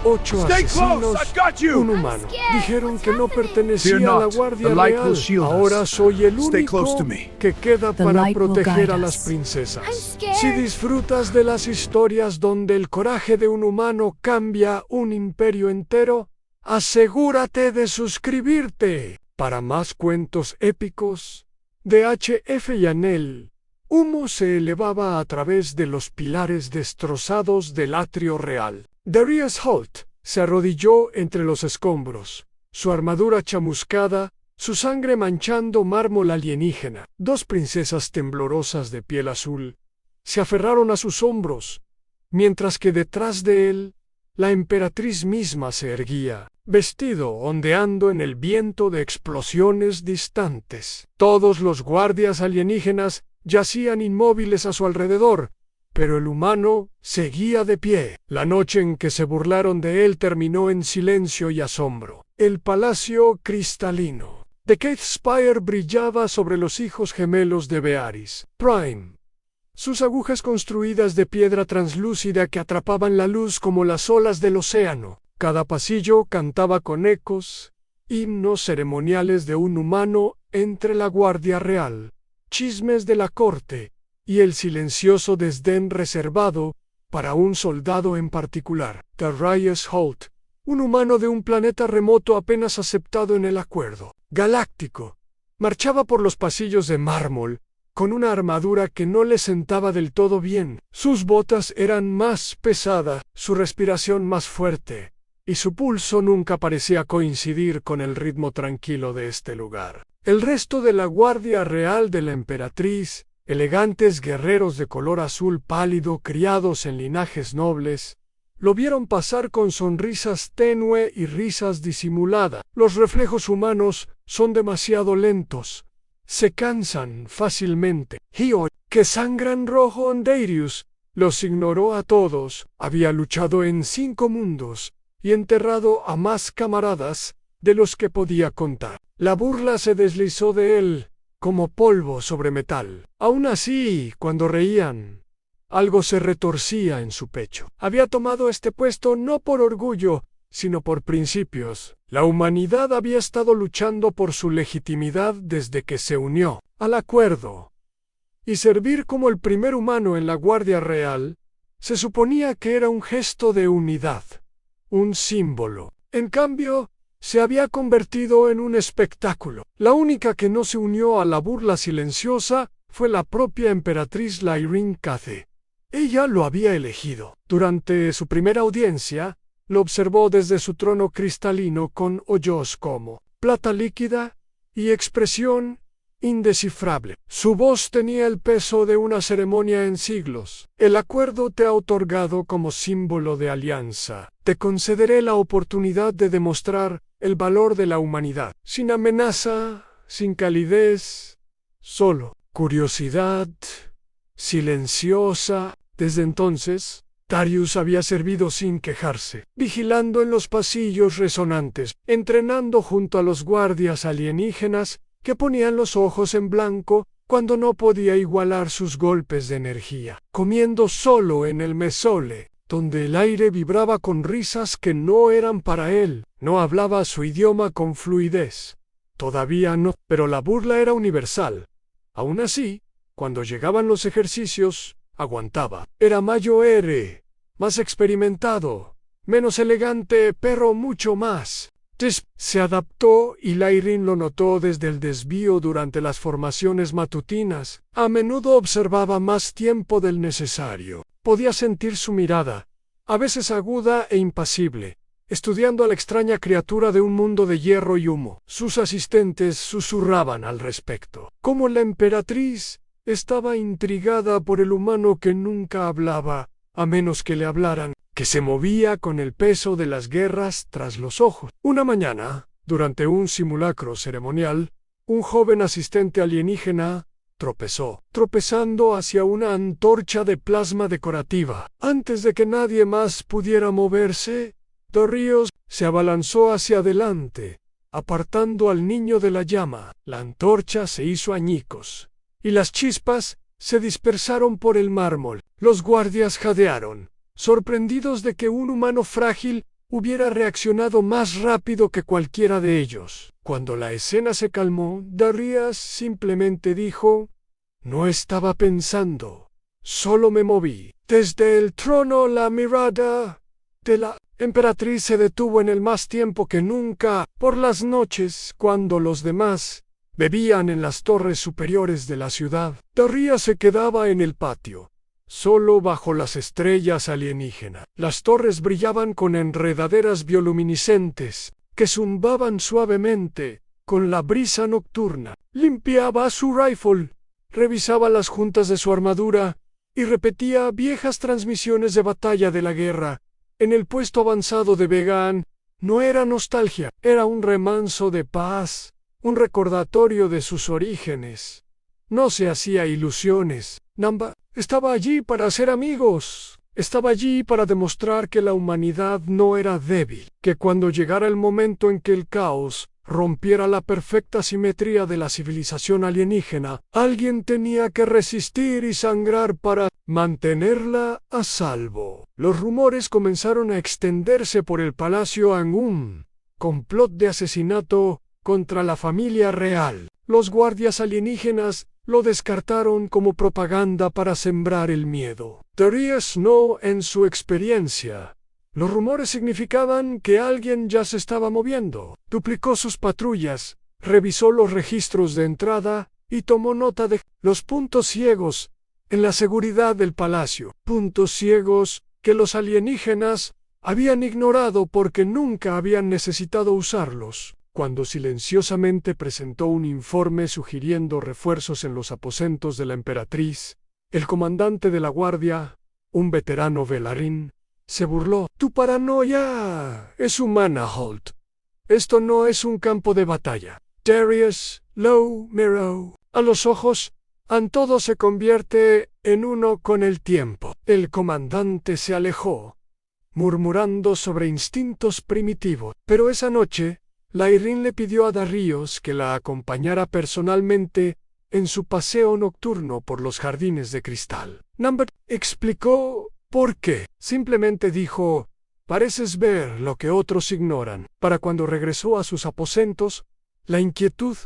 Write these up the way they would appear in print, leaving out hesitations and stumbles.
8 Stay close! asesinos, I've got you! un humano. Dijeron What's que no happening? pertenecía Fear a la not. Guardia The light Real. will shield us. Ahora soy el Stay único close to me. que queda The para light will proteger guide a las us. princesas. I'm scared. Si disfrutas de las historias donde el coraje de un humano cambia un imperio entero, asegúrate de suscribirte. Para más cuentos épicos, de H.F. Yanel, humo se elevaba a través de los pilares destrozados del atrio real. Darius Holt se arrodilló entre los escombros, su armadura chamuscada, su sangre manchando mármol alienígena. Dos princesas temblorosas de piel azul se aferraron a sus hombros, mientras que detrás de él, la emperatriz misma se erguía, vestido ondeando en el viento de explosiones distantes. Todos los guardias alienígenas yacían inmóviles a su alrededor, pero el humano seguía de pie. La noche en que se burlaron de él terminó en silencio y asombro. El palacio cristalino de Keith Spire brillaba sobre los hijos gemelos de Bearis, Prime. Sus agujas construidas de piedra translúcida que atrapaban la luz como las olas del océano. Cada pasillo cantaba con ecos, himnos ceremoniales de un humano entre la guardia real, chismes de la corte y el silencioso desdén reservado para un soldado en particular. Darius Holt, un humano de un planeta remoto apenas aceptado en el acuerdo galáctico, marchaba por los pasillos de mármol con una armadura que no le sentaba del todo bien. Sus botas eran más pesadas, su respiración más fuerte, y su pulso nunca parecía coincidir con el ritmo tranquilo de este lugar. El resto de la guardia real de la emperatriz, elegantes guerreros de color azul pálido criados en linajes nobles, lo vieron pasar con sonrisas tenue y risas disimuladas. Los reflejos humanos son demasiado lentos. Se cansan fácilmente. Hio, que sangran rojo en Darius, los ignoró a todos. Había luchado en 5 mundos y enterrado a más camaradas de los que podía contar. La burla se deslizó de él como polvo sobre metal. Aún así, cuando reían, algo se retorcía en su pecho. Había tomado este puesto no por orgullo, sino por principios. La humanidad había estado luchando por su legitimidad desde que se unió al acuerdo. Y servir como el primer humano en la Guardia Real se suponía que era un gesto de unidad, un símbolo. En cambio, se había convertido en un espectáculo. La única que no se unió a la burla silenciosa fue la propia emperatriz Lyrin Cathe. Ella lo había elegido. Durante su primera audiencia, lo observó desde su trono cristalino con ojos como plata líquida y expresión indescifrable. Su voz tenía el peso de una ceremonia en siglos. El acuerdo te ha otorgado como símbolo de alianza. Te concederé la oportunidad de demostrar el valor de la humanidad, sin amenaza, sin calidez, solo curiosidad, silenciosa. Desde entonces, Darius había servido sin quejarse, vigilando en los pasillos resonantes, entrenando junto a los guardias alienígenas que ponían los ojos en blanco cuando no podía igualar sus golpes de energía, comiendo solo en el mesole, donde el aire vibraba con risas que no eran para él. No hablaba su idioma con fluidez. Todavía no, pero la burla era universal. Aún así, cuando llegaban los ejercicios, aguantaba. Era mayor, más experimentado, menos elegante, pero mucho más. Se adaptó y Lyrin lo notó desde el desvío durante las formaciones matutinas. A menudo observaba más tiempo del necesario. Podía sentir su mirada, a veces aguda e impasible, estudiando a la extraña criatura de un mundo de hierro y humo. Sus asistentes susurraban al respecto. Como la emperatriz estaba intrigada por el humano que nunca hablaba, a menos que le hablaran, que se movía con el peso de las guerras tras los ojos. Una mañana, durante un simulacro ceremonial, un joven asistente alienígena tropezando hacia una antorcha de plasma decorativa. Antes de que nadie más pudiera moverse, Darius se abalanzó hacia adelante, apartando al niño de la llama. La antorcha se hizo añicos, y las chispas se dispersaron por el mármol. Los guardias jadearon, sorprendidos de que un humano frágil hubiera reaccionado más rápido que cualquiera de ellos. Cuando la escena se calmó, Darius simplemente dijo: «No estaba pensando, solo me moví». Desde el trono la mirada de la emperatriz se detuvo en el más tiempo que nunca. Por las noches, cuando los demás bebían en las torres superiores de la ciudad, Darius se quedaba en el patio, solo bajo las estrellas alienígenas. Las torres brillaban con enredaderas bioluminiscentes que zumbaban suavemente con la brisa nocturna. Limpiaba su rifle, revisaba las juntas de su armadura y repetía viejas transmisiones de batalla de la guerra. En el puesto avanzado de Vegan no era nostalgia, era un remanso de paz, un recordatorio de sus orígenes. No se hacía ilusiones. Namba estaba allí para hacer amigos. Estaba allí para demostrar que la humanidad no era débil, que cuando llegara el momento en que el caos rompiera la perfecta simetría de la civilización alienígena, alguien tenía que resistir y sangrar para mantenerla a salvo. Los rumores comenzaron a extenderse por el palacio en un complot de asesinato contra la familia real. Los guardias alienígenas lo descartaron como propaganda para sembrar el miedo. Darius no, en su experiencia. Los rumores significaban que alguien ya se estaba moviendo. Duplicó sus patrullas, revisó los registros de entrada y tomó nota de los puntos ciegos en la seguridad del palacio. Puntos ciegos que los alienígenas habían ignorado porque nunca habían necesitado usarlos. Cuando silenciosamente presentó un informe sugiriendo refuerzos en los aposentos de la emperatriz, el comandante de la guardia, un veterano Velarin, se burló. «Tu paranoia es humana, Holt. Esto no es un campo de batalla». Darius Low miró a los ojos. Todo se convierte en uno con el tiempo. El comandante se alejó, murmurando sobre instintos primitivos. Pero esa noche, Layrin le pidió a Darius que la acompañara personalmente en su paseo nocturno por los jardines de cristal. Number explicó por qué. Simplemente dijo: «Pareces ver lo que otros ignoran». Para cuando regresó a sus aposentos, la inquietud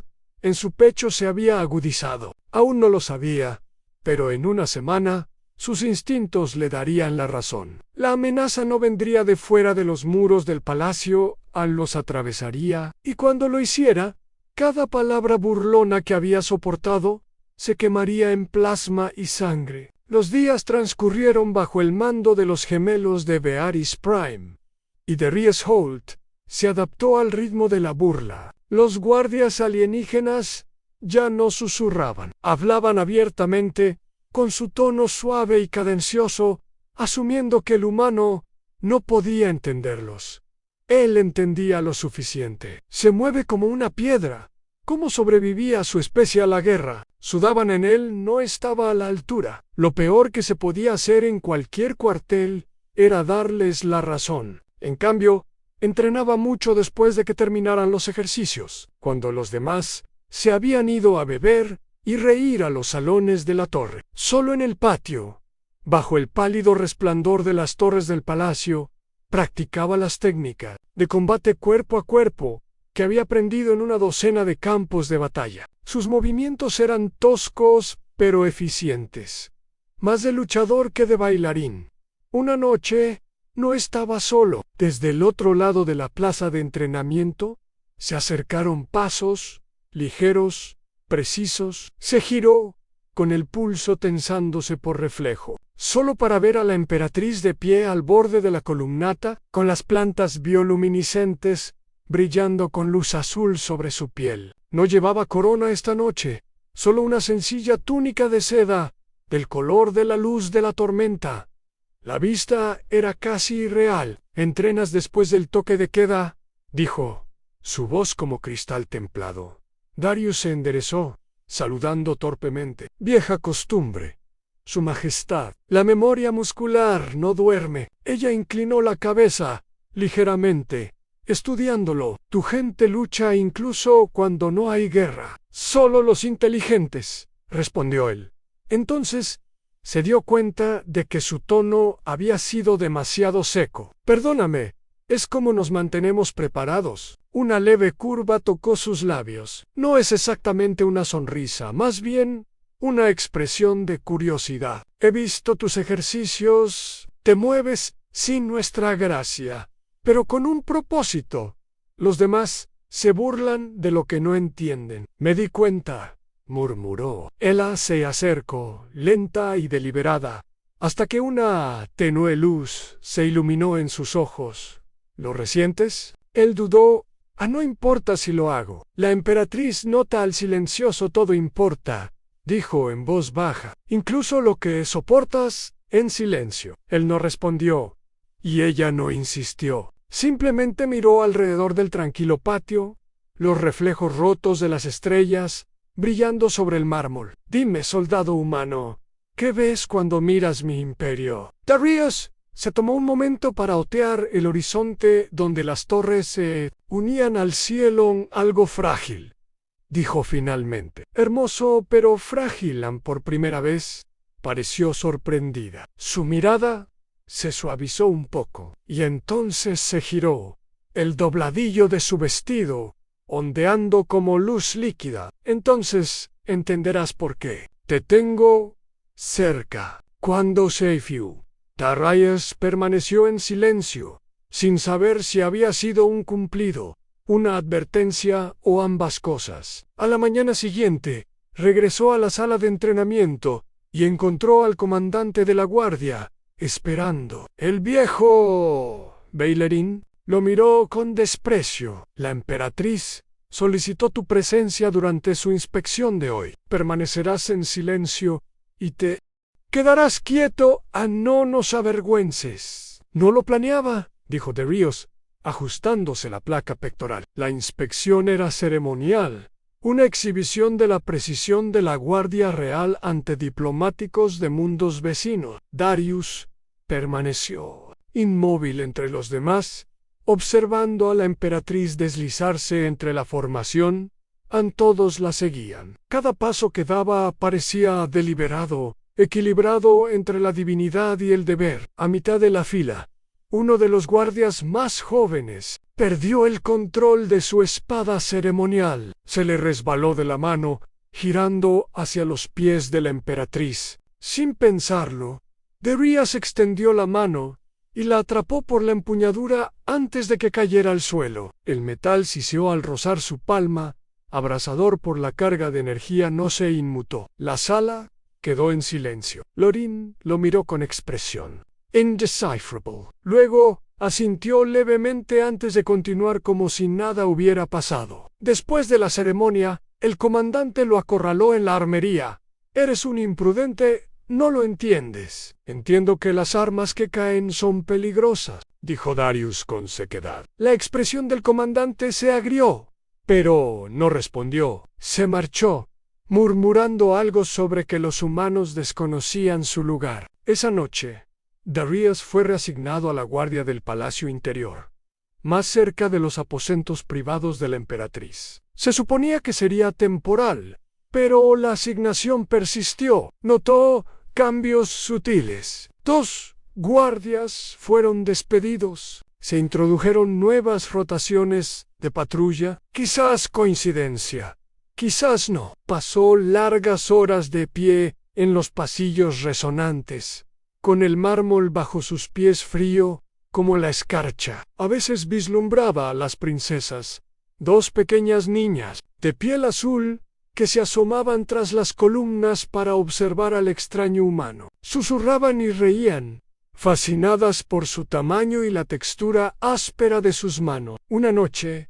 en su pecho se había agudizado. Aún no lo sabía, pero en una semana sus instintos le darían la razón. La amenaza no vendría de fuera de los muros del palacio, los atravesaría, y cuando lo hiciera, cada palabra burlona que había soportado se quemaría en plasma y sangre. Los días transcurrieron bajo el mando de los gemelos de Bearis Prime, y Darius Holt se adaptó al ritmo de la burla. Los guardias alienígenas ya no susurraban, hablaban abiertamente, con su tono suave y cadencioso, asumiendo que el humano no podía entenderlos. Él entendía lo suficiente. «Se mueve como una piedra». ¿Cómo sobrevivía su especie a la guerra? Sudaban en él, no estaba a la altura. Lo peor que se podía hacer en cualquier cuartel era darles la razón. En cambio, entrenaba mucho después de que terminaran los ejercicios, cuando los demás se habían ido a beber y reír a los salones de la torre. Solo en el patio, bajo el pálido resplandor de las torres del palacio, practicaba las técnicas de combate cuerpo a cuerpo que había aprendido en una docena de campos de batalla. Sus movimientos eran toscos pero eficientes, más de luchador que de bailarín. Una noche no estaba solo. Desde el otro lado de la plaza de entrenamiento se acercaron pasos ligeros, precisos. Se giró, con el pulso tensándose por reflejo, solo para ver a la emperatriz de pie al borde de la columnata, con las plantas bioluminiscentes brillando con luz azul sobre su piel. No llevaba corona esta noche, solo una sencilla túnica de seda, del color de la luz de la tormenta. La vista era casi irreal. «¿Entrenas después del toque de queda?», dijo, su voz como cristal templado. Darius se enderezó, saludando torpemente. «Vieja costumbre, Su Majestad. La memoria muscular no duerme». Ella inclinó la cabeza, ligeramente, estudiándolo. «Tu gente lucha incluso cuando no hay guerra». «Solo los inteligentes», respondió él. Entonces se dio cuenta de que su tono había sido demasiado seco. «Perdóname, Es como nos mantenemos preparados. Una leve curva tocó sus labios. No es exactamente una sonrisa, más bien una expresión de curiosidad. He visto tus ejercicios. Te mueves sin nuestra gracia, pero con un propósito. Los demás se burlan de lo que no entienden. Me di cuenta, murmuró. Ella se acercó, lenta y deliberada, hasta que una tenue luz se iluminó en sus ojos. ¿Lo resientes? Él dudó. No importa si lo hago. La emperatriz nota al silencioso todo importa, dijo en voz baja. Incluso lo que soportas en silencio. Él no respondió, y ella no insistió. Simplemente miró alrededor del tranquilo patio, los reflejos rotos de las estrellas, brillando sobre el mármol. Dime, soldado humano, ¿qué ves cuando miras mi imperio? Darius se tomó un momento para otear el horizonte donde las torres se unían al cielo. Algo frágil, dijo finalmente. Hermoso, pero frágil. Por primera vez pareció sorprendida. Su mirada se suavizó un poco, y entonces se giró, el dobladillo de su vestido ondeando como luz líquida. Entonces entenderás por qué. Te tengo cerca. Cuando Seifiu. Darius permaneció en silencio, sin saber si había sido un cumplido, una advertencia o ambas cosas. A la mañana siguiente, regresó a la sala de entrenamiento y encontró al comandante de la guardia, esperando. El viejo bailarín lo miró con desprecio. La emperatriz solicitó tu presencia durante su inspección de hoy. Permanecerás en silencio y te quedarás quieto. No nos avergüences. No lo planeaba, dijo Darius, ajustándose la placa pectoral. La inspección era ceremonial, una exhibición de la precisión de la Guardia Real ante diplomáticos de mundos vecinos. Darius permaneció inmóvil entre los demás, observando a la emperatriz deslizarse entre la formación. Todos la seguían. Cada paso que daba parecía deliberado, equilibrado entre la divinidad y el deber. A mitad de la fila, uno de los guardias más jóvenes perdió el control de su espada ceremonial. Se le resbaló de la mano, girando hacia los pies de la emperatriz. Sin pensarlo, Darius extendió la mano y la atrapó por la empuñadura antes de que cayera al suelo. El metal siseó al rozar su palma, abrasador por la carga de energía. No se inmutó. La sala quedó en silencio. Lorin lo miró con expresión indecipherable. Luego asintió levemente antes de continuar como si nada hubiera pasado. Después de la ceremonia, el comandante lo acorraló en la armería. Eres un imprudente, no lo entiendes. Entiendo que las armas que caen son peligrosas, dijo Darius con sequedad. La expresión del comandante se agrió, pero no respondió. Se marchó, murmurando algo sobre que los humanos desconocían su lugar. Esa noche, Darius fue reasignado a la guardia del palacio interior, más cerca de los aposentos privados de la emperatriz. Se suponía que sería temporal, pero la asignación persistió. Notó cambios sutiles. 2 guardias fueron despedidos. Se introdujeron nuevas rotaciones de patrulla. Quizás coincidencia, quizás no. Pasó largas horas de pie en los pasillos resonantes, con el mármol bajo sus pies frío como la escarcha. A veces vislumbraba a las princesas, 2 pequeñas niñas de piel azul, que se asomaban tras las columnas para observar al extraño humano. Susurraban y reían, fascinadas por su tamaño y la textura áspera de sus manos. Una noche,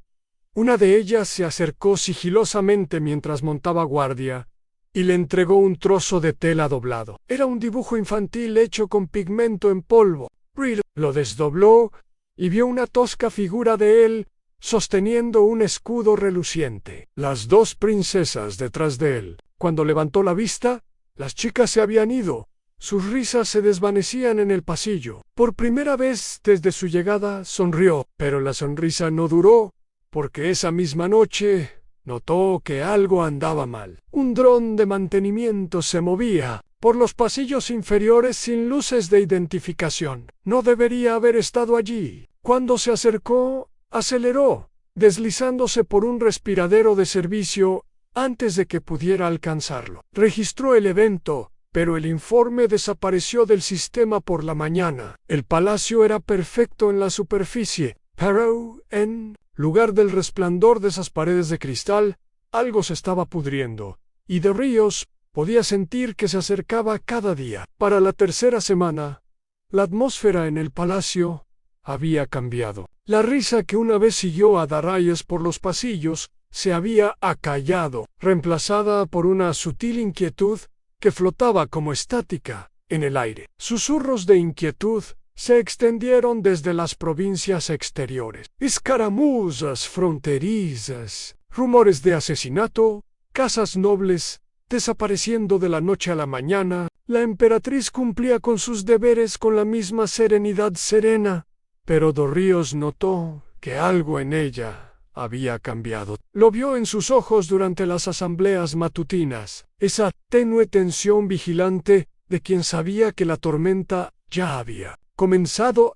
una de ellas se acercó sigilosamente mientras montaba guardia y le entregó un trozo de tela doblado. Era un dibujo infantil hecho con pigmento en polvo. Reed lo desdobló y vio una tosca figura de él sosteniendo un escudo reluciente. Las 2 princesas detrás de él. Cuando levantó la vista, las chicas se habían ido. Sus risas se desvanecían en el pasillo. Por primera vez desde su llegada sonrió, pero la sonrisa no duró, porque esa misma noche notó que algo andaba mal. Un dron de mantenimiento se movía por los pasillos inferiores sin luces de identificación. No debería haber estado allí. Cuando se acercó, aceleró, deslizándose por un respiradero de servicio antes de que pudiera alcanzarlo. Registró el evento, pero el informe desapareció del sistema por la mañana. El palacio era perfecto en la superficie, pero en lugar del resplandor de esas paredes de cristal, algo se estaba pudriendo, y de Ríos podía sentir que se acercaba cada día. Para la tercera semana, la atmósfera en el palacio había cambiado. La risa que una vez siguió a Darius por los pasillos se había acallado, reemplazada por una sutil inquietud que flotaba como estática en el aire. Susurros de inquietud se extendieron desde las provincias exteriores. Escaramuzas fronterizas, rumores de asesinato, casas nobles desapareciendo de la noche a la mañana. La emperatriz cumplía con sus deberes con la misma serenidad serena, pero Darius notó que algo en ella había cambiado. Lo vio en sus ojos durante las asambleas matutinas, esa tenue tensión vigilante de quien sabía que la tormenta ya había comenzado.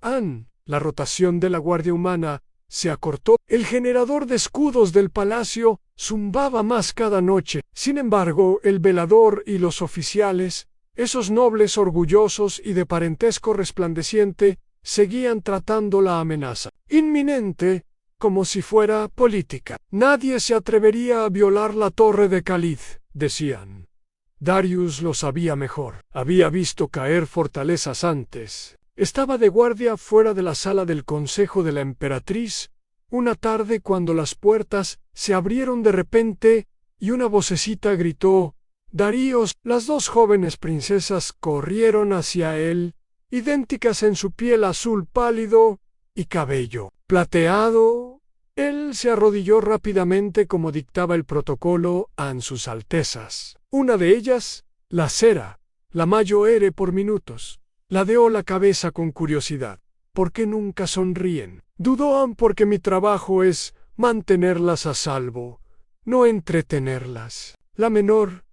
La rotación de la guardia humana se acortó. El generador de escudos del palacio zumbaba más cada noche. Sin embargo, el velador y los oficiales, esos nobles orgullosos y de parentesco resplandeciente, seguían tratando la amenaza inminente como si fuera política. Nadie se atrevería a violar la torre de Khalid, decían. Darius lo sabía mejor. Había visto caer fortalezas antes. Estaba de guardia fuera de la sala del consejo de la emperatriz una tarde cuando las puertas se abrieron de repente y una vocecita gritó: «Darius». Las dos jóvenes princesas corrieron hacia él, idénticas en su piel azul pálido y cabello plateado. Él se arrodilló rápidamente como dictaba el protocolo ante sus altezas. Una de ellas, la Cera, la mayor por minutos, ladeó la cabeza con curiosidad. ¿Por qué nunca sonríen? Dudó porque mi trabajo es mantenerlas a salvo, no entretenerlas. La menor,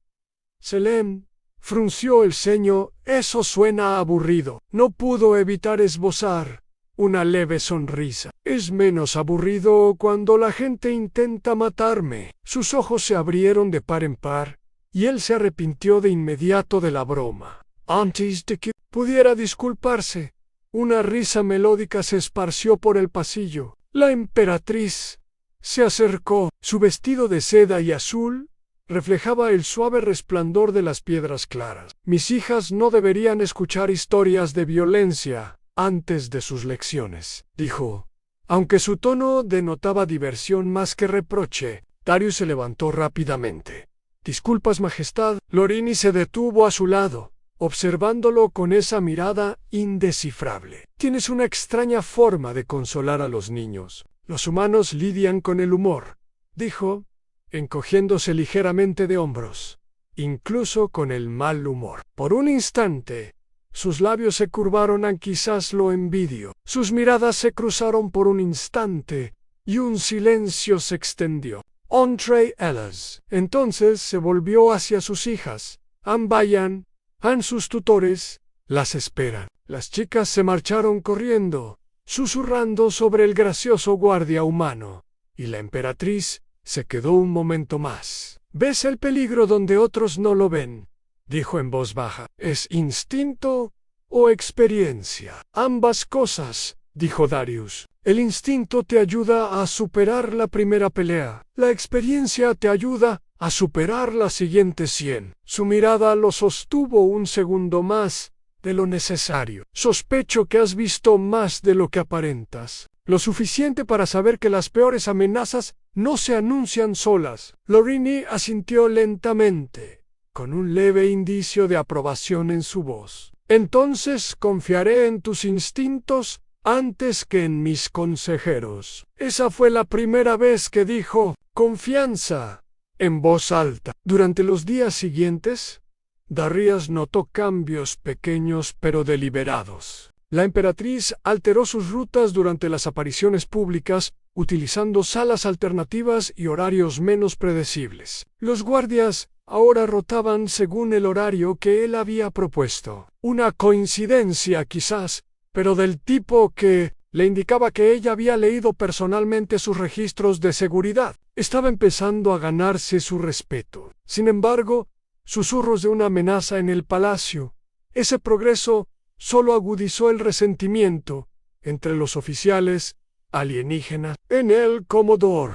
Selene, frunció el ceño. Eso suena aburrido. No pudo evitar esbozar una leve sonrisa. Es menos aburrido cuando la gente intenta matarme. Sus ojos se abrieron de par en par, y él se arrepintió de inmediato de la broma. Antes de que pudiera disculparse, una risa melódica se esparció por el pasillo. La emperatriz se acercó. Su vestido de seda y azul reflejaba el suave resplandor de las piedras claras. Mis hijas no deberían escuchar historias de violencia antes de sus lecciones, dijo. Aunque su tono denotaba diversión más que reproche, Darius se levantó rápidamente. Disculpas, Majestad. Lorini se detuvo a su lado, observándolo con esa mirada indescifrable. Tienes una extraña forma de consolar a los niños. Los humanos lidian con el humor, dijo, encogiéndose ligeramente de hombros, incluso con el mal humor. Por un instante, sus labios se curvaron a quizás lo envidio. Sus miradas se cruzaron por un instante, y un silencio se extendió. Entre ellas. Entonces se volvió hacia sus hijas. Vayan, sus tutores las esperan. Las chicas se marcharon corriendo, susurrando sobre el gracioso guardia humano, y la emperatriz se quedó un momento más. ¿Ves el peligro donde otros no lo ven?, dijo en voz baja. ¿Es instinto o experiencia? Ambas cosas, dijo Darius. El instinto te ayuda a superar la primera pelea. La experiencia te ayuda a superar las siguientes 100. Su mirada lo sostuvo un segundo más de lo necesario. Sospecho que has visto más de lo que aparentas. Lo suficiente para saber que las peores amenazas no se anuncian solas. Lorini asintió lentamente, con un leve indicio de aprobación en su voz. Entonces confiaré en tus instintos antes que en mis consejeros. Esa fue la primera vez que dijo confianza en voz alta. Durante los días siguientes, Darius notó cambios pequeños pero deliberados. La emperatriz alteró sus rutas durante las apariciones públicas, utilizando salas alternativas y horarios menos predecibles. Los guardias ahora rotaban según el horario que él había propuesto. Una coincidencia quizás, pero del tipo que le indicaba que ella había leído personalmente sus registros de seguridad. Estaba empezando a ganarse su respeto. Sin embargo, susurros de una amenaza en el palacio. Ese progreso solo agudizó el resentimiento entre los oficiales alienígenas. En el Comodoro,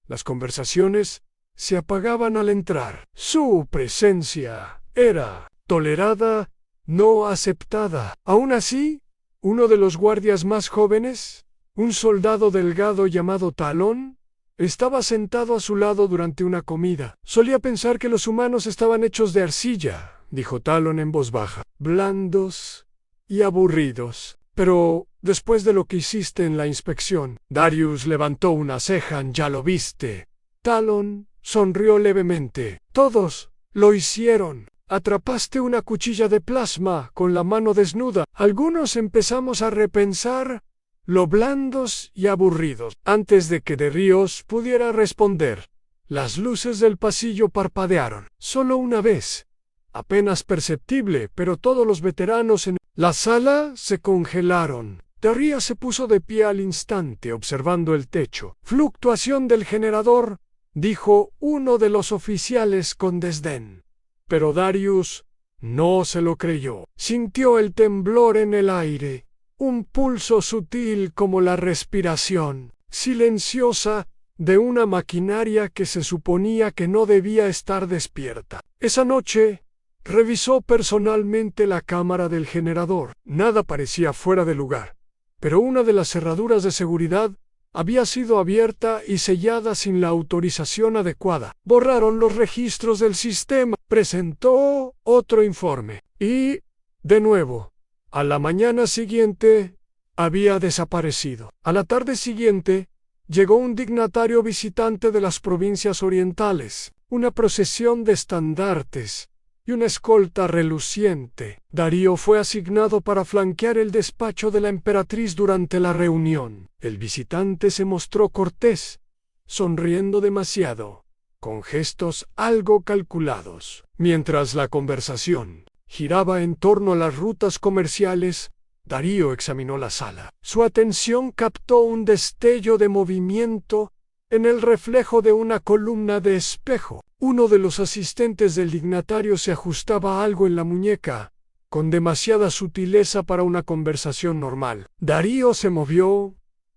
las conversaciones se apagaban al entrar. Su presencia era tolerada, no aceptada. Aún así, uno de los guardias más jóvenes, un soldado delgado llamado Talón, estaba sentado a su lado durante una comida. Solía pensar que los humanos estaban hechos de arcilla, dijo Talón en voz baja, blandos y aburridos. Pero después de lo que hiciste en la inspección, Darius levantó una ceja. ¿Ya lo viste? Talón sonrió levemente. Todos lo hicieron. Atrapaste una cuchilla de plasma con la mano desnuda. Algunos empezamos a repensar lo blandos y aburridos. Antes de que De Ríos pudiera responder, las luces del pasillo parpadearon. Solo una vez, apenas perceptible, pero todos los veteranos en la sala se congelaron. De Ríos se puso de pie al instante, observando el techo. Fluctuación del generador, dijo uno de los oficiales con desdén. Pero Darius no se lo creyó. Sintió el temblor en el aire, un pulso sutil como la respiración silenciosa de una maquinaria que se suponía que no debía estar despierta. Esa noche revisó personalmente la cámara del generador. Nada parecía fuera de lugar, pero una de las cerraduras de seguridad había sido abierta y sellada sin la autorización adecuada. Borraron los registros del sistema. Presentó otro informe. Y, de nuevo, a la mañana siguiente, había desaparecido. A la tarde siguiente, llegó un dignatario visitante de las provincias orientales, una procesión de estandartes y una escolta reluciente. Darío fue asignado para flanquear el despacho de la emperatriz durante la reunión. El visitante se mostró cortés, sonriendo demasiado, con gestos algo calculados. Mientras la conversación giraba en torno a las rutas comerciales, Darío examinó la sala. Su atención captó un destello de movimiento en el reflejo de una columna de espejo. Uno de los asistentes del dignatario se ajustaba algo en la muñeca, con demasiada sutileza para una conversación normal. Darío se movió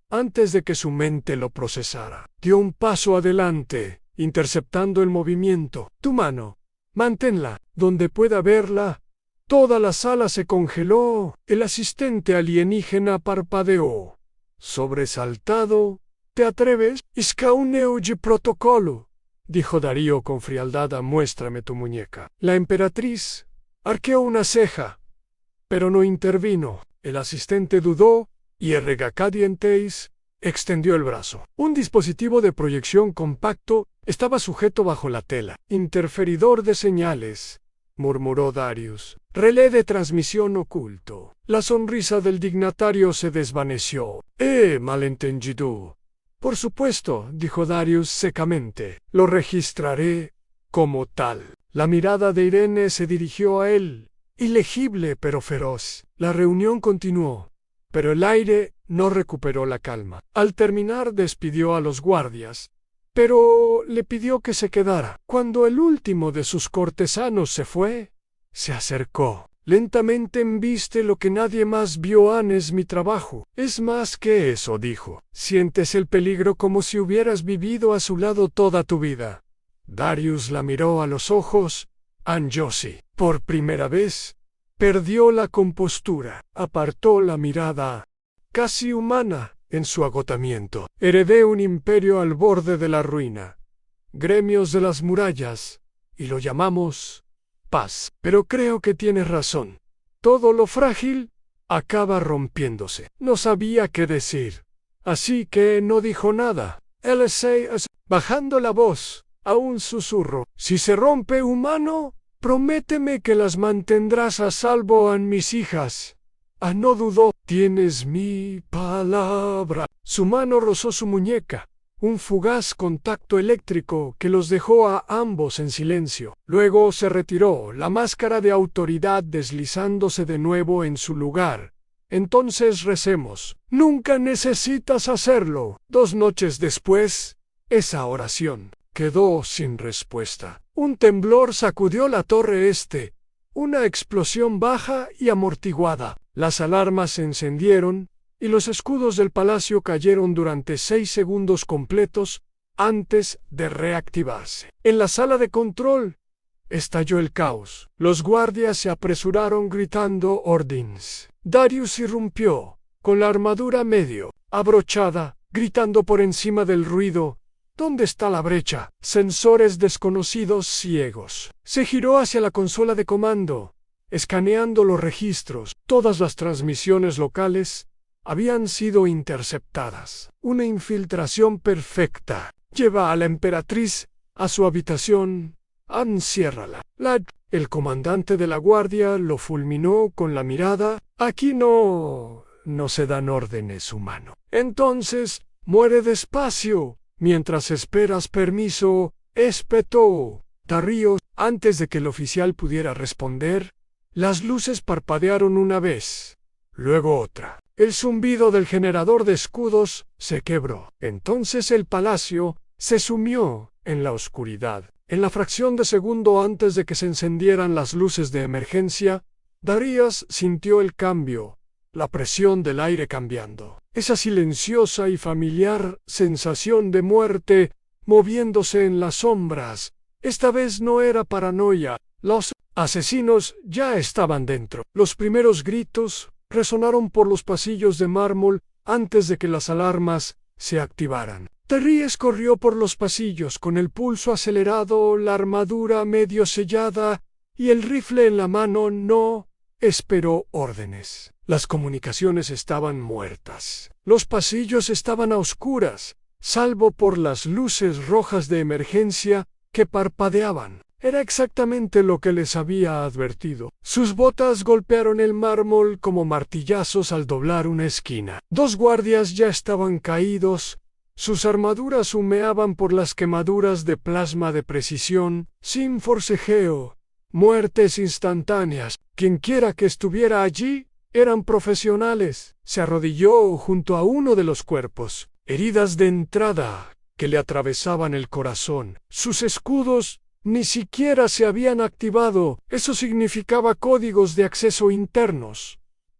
antes de que su mente lo procesara. Dio un paso adelante, interceptando el movimiento. Tu mano, manténla donde pueda verla. Toda la sala se congeló. El asistente alienígena parpadeó. Sobresaltado, ¿te atreves? Iscauneugi protocolo, dijo Darío con frialdad. Muéstrame tu muñeca. La emperatriz arqueó una ceja, pero no intervino. El asistente dudó y Erregacadienteis extendió el brazo. Un dispositivo de proyección compacto estaba sujeto bajo la tela. Interferidor de señales, murmuró Darius. Relé de transmisión oculto. La sonrisa del dignatario se desvaneció. Malentendido. Por supuesto, dijo Darius secamente. Lo registraré como tal. La mirada de Irene se dirigió a él, ilegible pero feroz. La reunión continuó, pero el aire no recuperó la calma. Al terminar despidió a los guardias, pero le pidió que se quedara. Cuando el último de sus cortesanos se fue, se acercó. Lentamente embiste lo que nadie más vio. Es mi trabajo. Es más que eso, dijo. Sientes el peligro como si hubieras vivido a su lado toda tu vida. Darius la miró a los ojos. Anjosi, por primera vez, perdió la compostura. Apartó la mirada, casi humana, en su agotamiento. Heredé un imperio al borde de la ruina, gremios de las murallas, y lo llamamos paz. Pero creo que tienes razón. Todo lo frágil acaba rompiéndose. No sabía qué decir, así que no dijo nada. Bajando la voz a un susurro. Si se rompe humano, prométeme que las mantendrás a salvo a mis hijas. No dudó. Tienes mi palabra. Su mano rozó su muñeca. Un fugaz contacto eléctrico que los dejó a ambos en silencio. Luego se retiró, la máscara de autoridad deslizándose de nuevo en su lugar, Entonces recemos. Nunca necesitas hacerlo. 2 noches después, esa oración quedó sin respuesta. Un temblor sacudió la torre este. Una explosión baja y amortiguada. Las alarmas se encendieron y los escudos del palacio cayeron durante 6 segundos completos antes de reactivarse. En la sala de control estalló el caos. Los guardias se apresuraron gritando órdenes. Darius irrumpió, con la armadura medio abrochada, gritando por encima del ruido: ¿dónde está la brecha? Sensores desconocidos ciegos. Se giró hacia la consola de comando, escaneando los registros. Todas las transmisiones locales habían sido interceptadas. Una infiltración perfecta. Lleva a la emperatriz a su habitación. Enciérrala. El comandante de la guardia lo fulminó con la mirada. Aquí no se dan órdenes, humano. Entonces, muere despacio, mientras esperas permiso, espetó Darío. Antes de que el oficial pudiera responder, las luces parpadearon una vez, luego otra. El zumbido del generador de escudos se quebró. Entonces el palacio se sumió en la oscuridad. En la fracción de segundo antes de que se encendieran las luces de emergencia, Darías sintió el cambio, la presión del aire cambiando. Esa silenciosa y familiar sensación de muerte moviéndose en las sombras. Esta vez no era paranoia. Los asesinos ya estaban dentro. Los primeros gritos resonaron por los pasillos de mármol antes de que las alarmas se activaran. Darías corrió por los pasillos con el pulso acelerado, la armadura medio sellada y el rifle en la mano. No esperó órdenes. Las comunicaciones estaban muertas. Los pasillos estaban a oscuras, salvo por las luces rojas de emergencia que parpadeaban. Era exactamente lo que les había advertido. Sus botas golpearon el mármol como martillazos al doblar una esquina. 2 guardias ya estaban caídos. Sus armaduras humeaban por las quemaduras de plasma de precisión, sin forcejeo. Muertes instantáneas. Quienquiera que estuviera allí eran profesionales. Se arrodilló junto a uno de los cuerpos. Heridas de entrada que le atravesaban el corazón. Sus escudos ni siquiera se habían activado. Eso significaba códigos de acceso internos.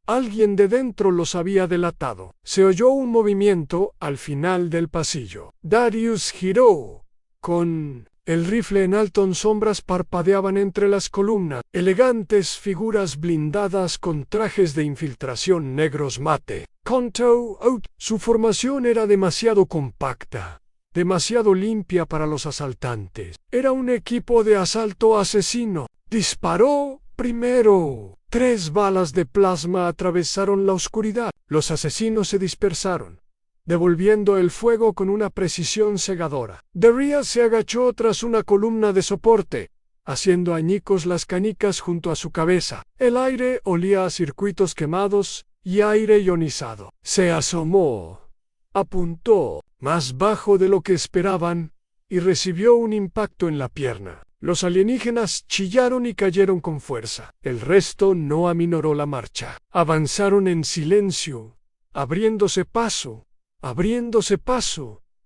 Alguien de dentro los había delatado. Se oyó un movimiento al final del pasillo. Darius giró. Con el rifle en alto, en sombras parpadeaban entre las columnas. Elegantes figuras blindadas con trajes de infiltración negros mate. Conto out. Su formación era demasiado compacta, demasiado limpia para los asaltantes. Era un equipo de asalto asesino. Disparó primero. 3 balas de plasma atravesaron la oscuridad. Los asesinos se dispersaron, devolviendo el fuego con una precisión cegadora. Darías se agachó tras una columna de soporte, haciendo añicos las canicas junto a su cabeza. El aire olía a circuitos quemados y aire ionizado. Se asomó, apuntó más bajo de lo que esperaban y recibió un impacto en la pierna. Los alienígenas chillaron y cayeron con fuerza. El resto no aminoró la marcha. Avanzaron en silencio, abriéndose paso,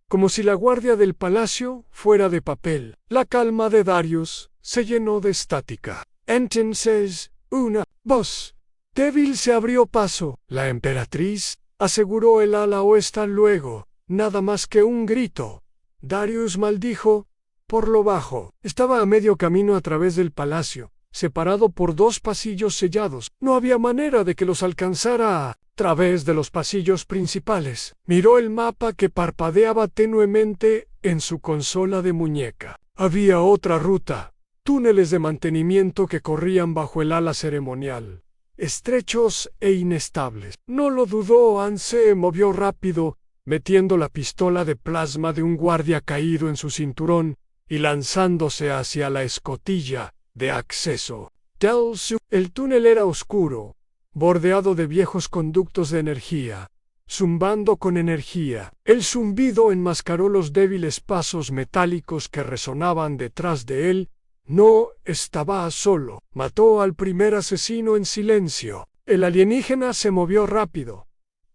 como si la guardia del palacio fuera de papel. La calma de Darius se llenó de estática. Entonces, una voz débil se abrió paso. La emperatriz, aseguró el ala oeste luego. Nada más que un grito. Darius maldijo. Por lo bajo. Estaba a medio camino a través del palacio, separado por 2 pasillos sellados. No había manera de que los alcanzara a través de los pasillos principales. Miró el mapa que parpadeaba tenuemente en su consola de muñeca. Había otra ruta. Túneles de mantenimiento que corrían bajo el ala ceremonial, estrechos e inestables. No lo dudó. Se movió rápido, metiendo la pistola de plasma de un guardia caído en su cinturón y lanzándose hacia la escotilla de acceso. El túnel era oscuro, bordeado de viejos conductos de energía, zumbando con energía. El zumbido enmascaró los débiles pasos metálicos que resonaban detrás de él. No estaba solo. Mató al primer asesino en silencio. El alienígena se movió rápido,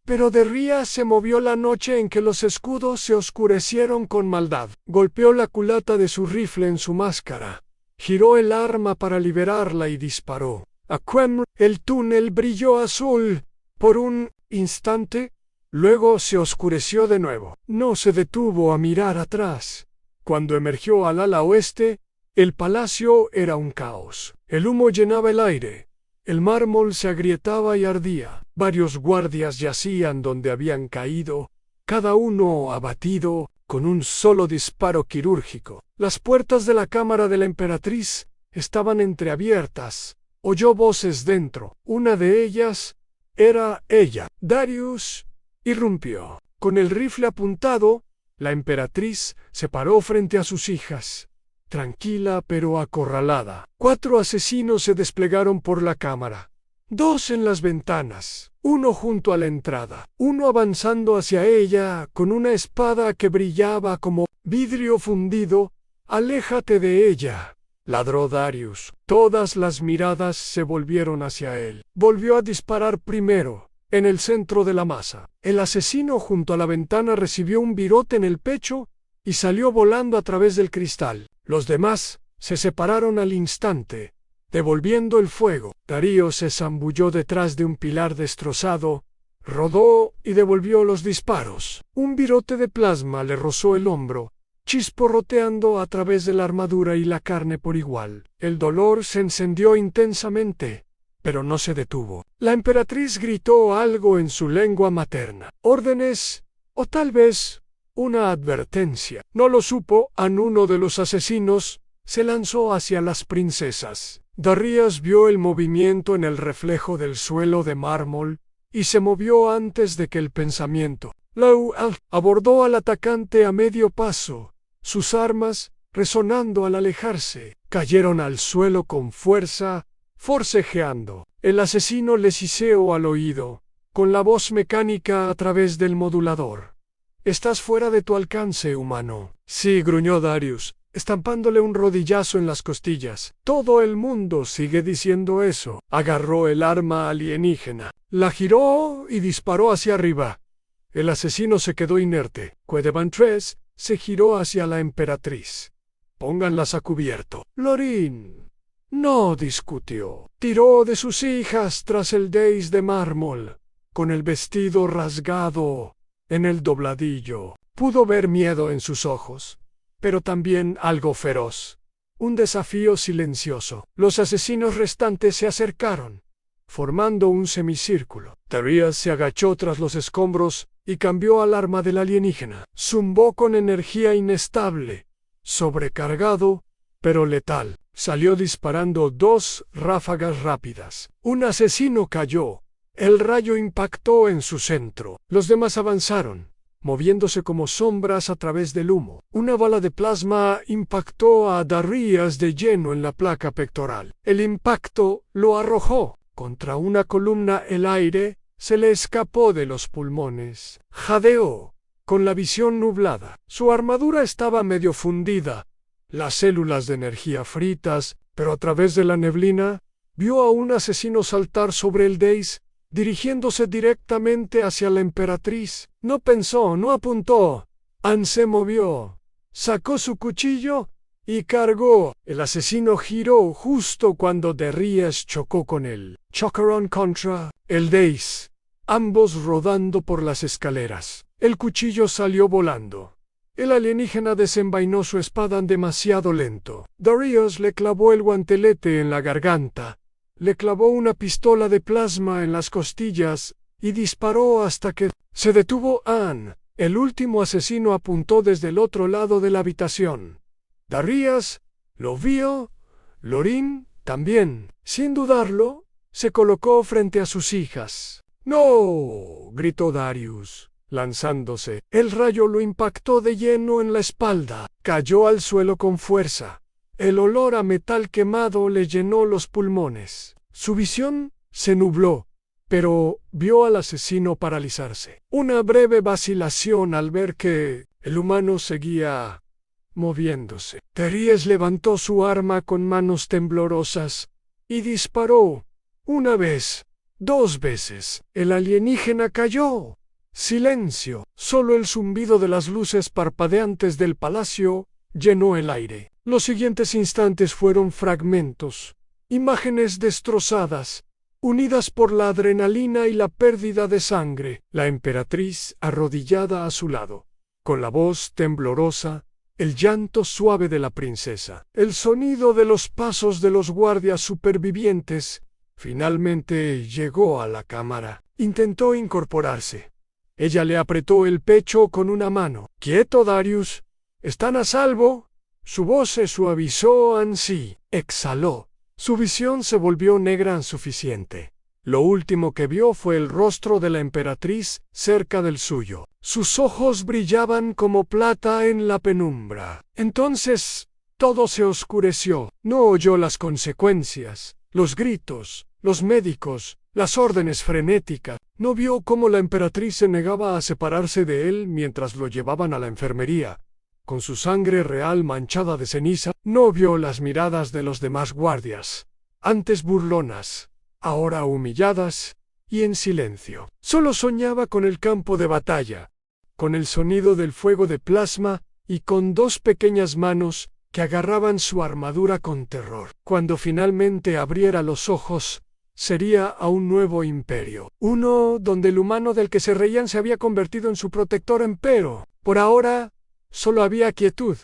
pero Darius se movió la noche en que los escudos se oscurecieron con maldad. Golpeó la culata de su rifle en su máscara, giró el arma para liberarla y disparó. El túnel brilló azul por un instante, luego se oscureció de nuevo. No se detuvo a mirar atrás. Cuando emergió al ala oeste, el palacio era un caos. El humo llenaba el aire. El mármol se agrietaba y ardía. Varios guardias yacían donde habían caído, cada uno abatido con un solo disparo quirúrgico. Las puertas de la cámara de la emperatriz estaban entreabiertas. Oyó voces dentro. Una de ellas era ella. Darius irrumpió. Con el rifle apuntado, la emperatriz se paró frente a sus hijas, tranquila pero acorralada. 4 asesinos se desplegaron por la cámara, 2 en las ventanas, 1 junto a la entrada, 1 avanzando hacia ella con una espada que brillaba como vidrio fundido. «Aléjate de ella», ladró Darius. Todas las miradas se volvieron hacia él. Volvió a disparar primero, en el centro de la masa. El asesino junto a la ventana recibió un virote en el pecho y salió volando a través del cristal. Los demás se separaron al instante, devolviendo el fuego. Darius se zambulló detrás de un pilar destrozado, rodó y devolvió los disparos. Un virote de plasma le rozó el hombro, chisporroteando a través de la armadura y la carne por igual. El dolor se encendió intensamente, pero no se detuvo. La emperatriz gritó algo en su lengua materna. Órdenes, o tal vez una advertencia. No lo supo. Uno de los asesinos se lanzó hacia las princesas. Darius vio el movimiento en el reflejo del suelo de mármol y se movió antes de que el pensamiento. Abordó al atacante a medio paso. Sus armas, resonando al alejarse, cayeron al suelo con fuerza, forcejeando. El asesino le siseó al oído, con la voz mecánica a través del modulador. «Estás fuera de tu alcance, humano». «Sí», gruñó Darius, estampándole un rodillazo en las costillas. «Todo el mundo sigue diciendo eso». Agarró el arma alienígena, la giró y disparó hacia arriba. El asesino se quedó inerte. Quedebantres se giró hacia la emperatriz. «Pónganlas a cubierto». Lorin no discutió. Tiró de sus hijas tras el dais de mármol, con el vestido rasgado en el dobladillo. Pudo ver miedo en sus ojos, pero también algo feroz. Un desafío silencioso. Los asesinos restantes se acercaron, formando un semicírculo. Darius se agachó tras los escombros y cambió al arma del alienígena. Zumbó con energía inestable, sobrecargado, pero letal. Salió disparando 2 ráfagas rápidas. Un asesino cayó. El rayo impactó en su centro. Los demás avanzaron, moviéndose como sombras a través del humo. Una bala de plasma impactó a Darius de lleno en la placa pectoral. El impacto lo arrojó contra una columna. El aire se le escapó de los pulmones. Jadeó, con la visión nublada. Su armadura estaba medio fundida, las células de energía fritas, pero a través de la neblina vio a un asesino saltar sobre el dais, dirigiéndose directamente hacia la emperatriz. No pensó, no apuntó. Se movió, sacó su cuchillo y cargó. El asesino giró justo cuando Darius chocó con él. Chocaron contra el dais, ambos rodando por las escaleras. El cuchillo salió volando. El alienígena desenvainó su espada demasiado lento. Darius le clavó el guantelete en la garganta, le clavó una pistola de plasma en las costillas y disparó hasta que se detuvo. El último asesino apuntó desde el otro lado de la habitación. Darius lo vio, Lorin también. Sin dudarlo, se colocó frente a sus hijas. «¡No!», gritó Darius, lanzándose. El rayo lo impactó de lleno en la espalda. Cayó al suelo con fuerza. El olor a metal quemado le llenó los pulmones. Su visión se nubló, pero vio al asesino paralizarse. Una breve vacilación al ver que el humano seguía moviéndose. Darius levantó su arma con manos temblorosas y disparó. Una vez, 2 veces. El alienígena cayó. Silencio. Solo el zumbido de las luces parpadeantes del palacio llenó el aire. Los siguientes instantes fueron fragmentos, imágenes destrozadas, unidas por la adrenalina y la pérdida de sangre. La emperatriz arrodillada a su lado, con la voz temblorosa, el llanto suave de la princesa, el sonido de los pasos de los guardias supervivientes. Finalmente llegó a la cámara. Intentó incorporarse. Ella le apretó el pecho con una mano. «Quieto, Darius. ¿Están a salvo?» Su voz se suavizó. Ansí exhaló. Su visión se volvió negra insuficiente. Lo último que vio fue el rostro de la emperatriz cerca del suyo. Sus ojos brillaban como plata en la penumbra. Entonces todo se oscureció. No oyó las consecuencias, los gritos, los médicos, las órdenes frenéticas. No vio cómo la emperatriz se negaba a separarse de él mientras lo llevaban a la enfermería, con su sangre real manchada de ceniza. No vio las miradas de los demás guardias, antes burlonas, ahora humilladas y en silencio. Solo soñaba con el campo de batalla, con el sonido del fuego de plasma y con 2 pequeñas manos que agarraban su armadura con terror. Cuando finalmente abriera los ojos, sería a un nuevo imperio. Uno donde el humano del que se reían se había convertido en su protector, pero por ahora solo había quietud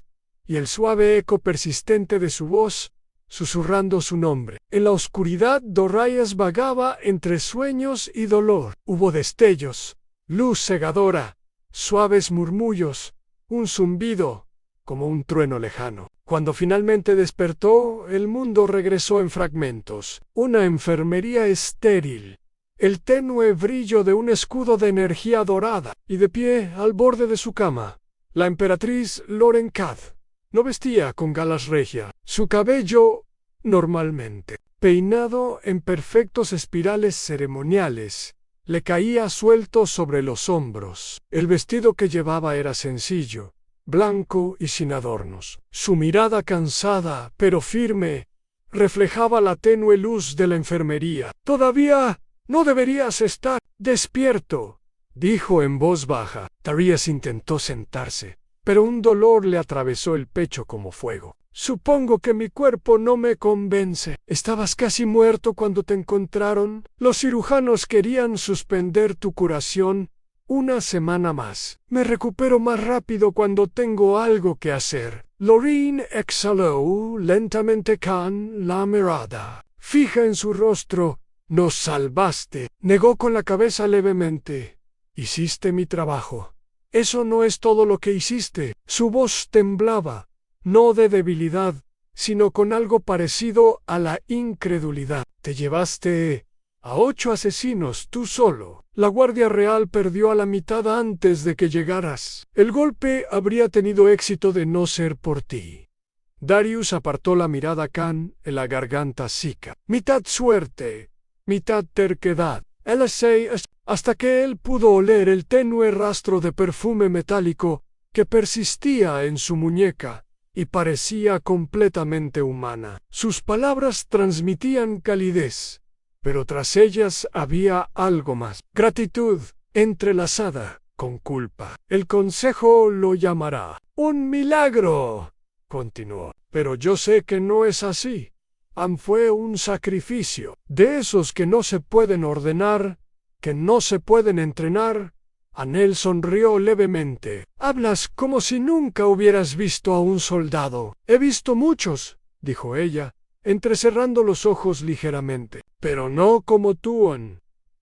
y el suave eco persistente de su voz susurrando su nombre. En la oscuridad, Dorias vagaba entre sueños y dolor. Hubo destellos, luz cegadora, suaves murmullos, un zumbido, como un trueno lejano. Cuando finalmente despertó, el mundo regresó en fragmentos. Una enfermería estéril, el tenue brillo de un escudo de energía dorada, y de pie al borde de su cama, la emperatriz Loren Cath. No vestía con galas regia. Su cabello, normalmente peinado en perfectos espirales ceremoniales, le caía suelto sobre los hombros. El vestido que llevaba era sencillo, blanco y sin adornos. Su mirada cansada, pero firme, reflejaba la tenue luz de la enfermería. «Todavía no deberías estar despierto», dijo en voz baja. Darius intentó sentarse, pero un dolor le atravesó el pecho como fuego. «Supongo que mi cuerpo no me convence. Estabas casi muerto cuando te encontraron. Los cirujanos querían suspender tu curación 1 semana más. Me recupero más rápido cuando tengo algo que hacer». Loreen exhaló lentamente con la mirada fija en su rostro. «Nos salvaste», negó con la cabeza levemente. «Hiciste mi trabajo». «Eso no es todo lo que hiciste». Su voz temblaba, no de debilidad, sino con algo parecido a la incredulidad. «Te llevaste a 8 asesinos tú solo. La Guardia Real perdió a la mitad antes de que llegaras. El golpe habría tenido éxito de no ser por ti». Darius apartó la mirada en la garganta seca. «Mitad suerte, mitad terquedad». Hasta que él pudo oler el tenue rastro de perfume metálico que persistía en su muñeca y parecía completamente humana. Sus palabras transmitían calidez, pero tras ellas había algo más. Gratitud entrelazada con culpa. «El consejo lo llamará un milagro», continuó. «Pero yo sé que no es así. Fue un sacrificio, de esos que no se pueden ordenar, que no se pueden entrenar». Anel sonrió levemente. «Hablas como si nunca hubieras visto a un soldado». «He visto muchos», dijo ella, entrecerrando los ojos ligeramente. «Pero no como tú».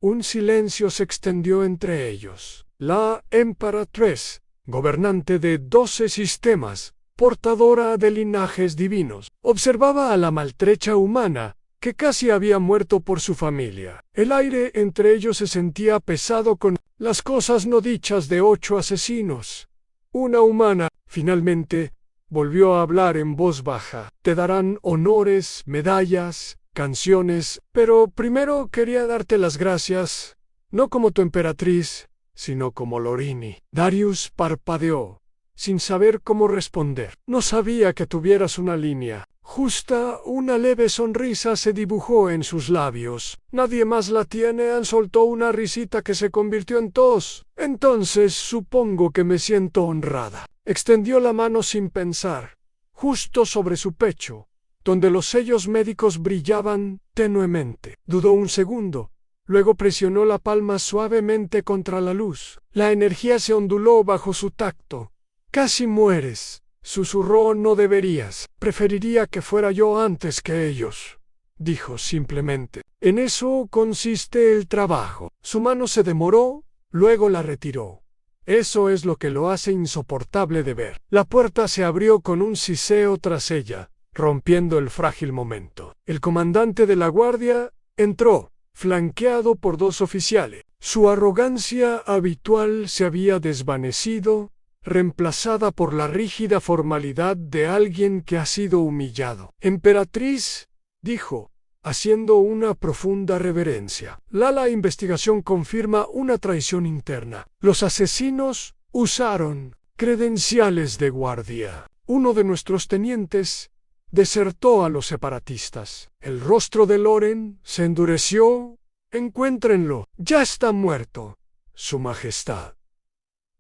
Un silencio se extendió entre ellos. La emperatriz, gobernante de 12 sistemas, portadora de linajes divinos, observaba a la maltrecha humana que casi había muerto por su familia. El aire entre ellos se sentía pesado con las cosas no dichas de 8 asesinos. Una humana, finalmente, volvió a hablar en voz baja. «Te darán honores, medallas, canciones, pero primero quería darte las gracias, no como tu emperatriz, sino como Lorini». Darius parpadeó, sin saber cómo responder. «No sabía que tuvieras una línea». Justa una leve sonrisa se dibujó en sus labios. Nadie más la tiene. Soltó una risita que se convirtió en tos. Entonces supongo que me siento honrada. Extendió la mano sin pensar, justo sobre su pecho, donde los sellos médicos brillaban tenuemente. Dudó un segundo. Luego presionó la palma suavemente contra la luz. La energía se onduló bajo su tacto. «Casi mueres», susurró. «No deberías. Preferiría que fuera yo antes que ellos», dijo simplemente. «En eso consiste el trabajo». Su mano se demoró, luego la retiró. Eso es lo que lo hace insoportable de ver. La puerta se abrió con un siseo tras ella, rompiendo el frágil momento. El comandante de la guardia entró, flanqueado por 2 oficiales. Su arrogancia habitual se había desvanecido, reemplazada por la rígida formalidad de alguien que ha sido humillado. «Emperatriz», dijo, haciendo una profunda reverencia. La investigación confirma una traición interna. Los asesinos usaron credenciales de guardia. Uno de nuestros tenientes desertó a los separatistas. El rostro de Loren se endureció. «Encuéntrenlo. Ya está muerto, Su Majestad».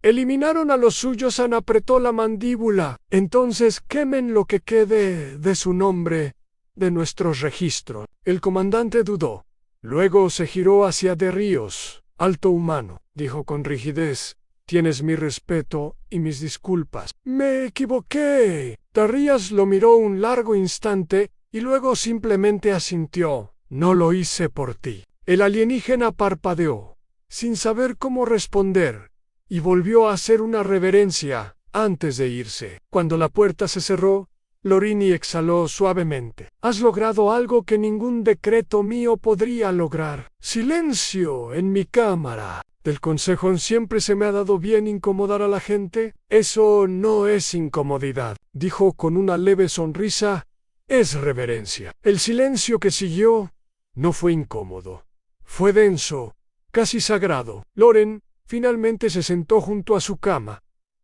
«Eliminaron a los suyos». Anne apretó la mandíbula. «Entonces quemen lo que quede de su nombre de nuestros registros». El comandante dudó. Luego se giró hacia De Ríos. «Alto humano», dijo con rigidez, «tienes mi respeto y mis disculpas». «Me equivoqué». De Ríos lo miró un largo instante y luego simplemente asintió. «No lo hice por ti». El alienígena parpadeó, sin saber cómo responder, y volvió a hacer una reverencia antes de irse. Cuando la puerta se cerró, Lorini exhaló suavemente. «Has logrado algo que ningún decreto mío podría lograr». «Silencio en mi cámara». «Del consejo siempre se me ha dado bien incomodar a la gente». «Eso no es incomodidad», dijo con una leve sonrisa. «Es reverencia». El silencio que siguió no fue incómodo. Fue denso, casi sagrado. Loren finalmente se sentó junto a su cama,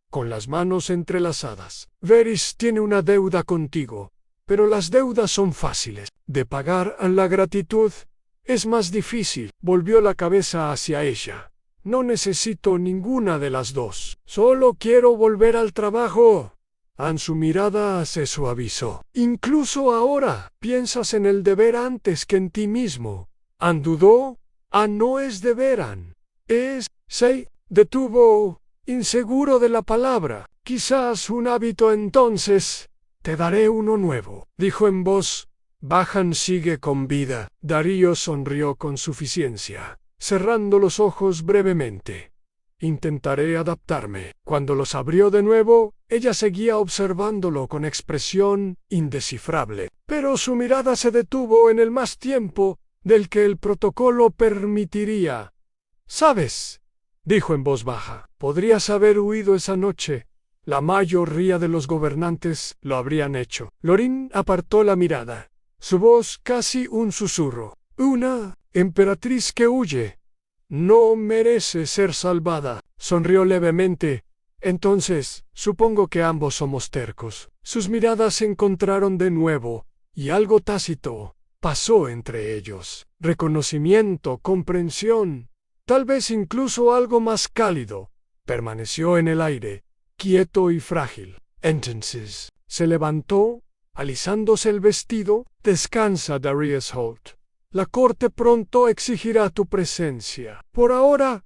con las manos entrelazadas. «Varys tiene una deuda contigo, pero las deudas son fáciles de pagar. La gratitud es más difícil». Volvió la cabeza hacia ella. «No necesito ninguna de las dos. Solo quiero volver al trabajo». Su mirada se suavizó. «Incluso ahora piensas en el deber antes que en ti mismo». Anne dudó. «No es deber, Anne. Es...» Se detuvo, inseguro de la palabra. «Quizás un hábito. Entonces te daré uno nuevo», dijo en voz baja. «Sigue con vida». Darío sonrió con suficiencia, cerrando los ojos brevemente. «Intentaré adaptarme». Cuando los abrió de nuevo, ella seguía observándolo con expresión indescifrable. Pero su mirada se detuvo en el más tiempo del que el protocolo permitiría. «¿Sabes?», dijo en voz baja. «Podrías haber huido esa noche. La mayoría de los gobernantes lo habrían hecho». Lorin apartó la mirada. Su voz casi un susurro. «Una emperatriz que huye no merece ser salvada». Sonrió levemente. «Entonces, supongo que ambos somos tercos». Sus miradas se encontraron de nuevo, y algo tácito pasó entre ellos. Reconocimiento, comprensión, tal vez incluso algo más cálido, permaneció en el aire, quieto y frágil. «Entonces», se levantó, alisándose el vestido. «Descansa, Darius Holt. La corte pronto exigirá tu presencia. Por ahora,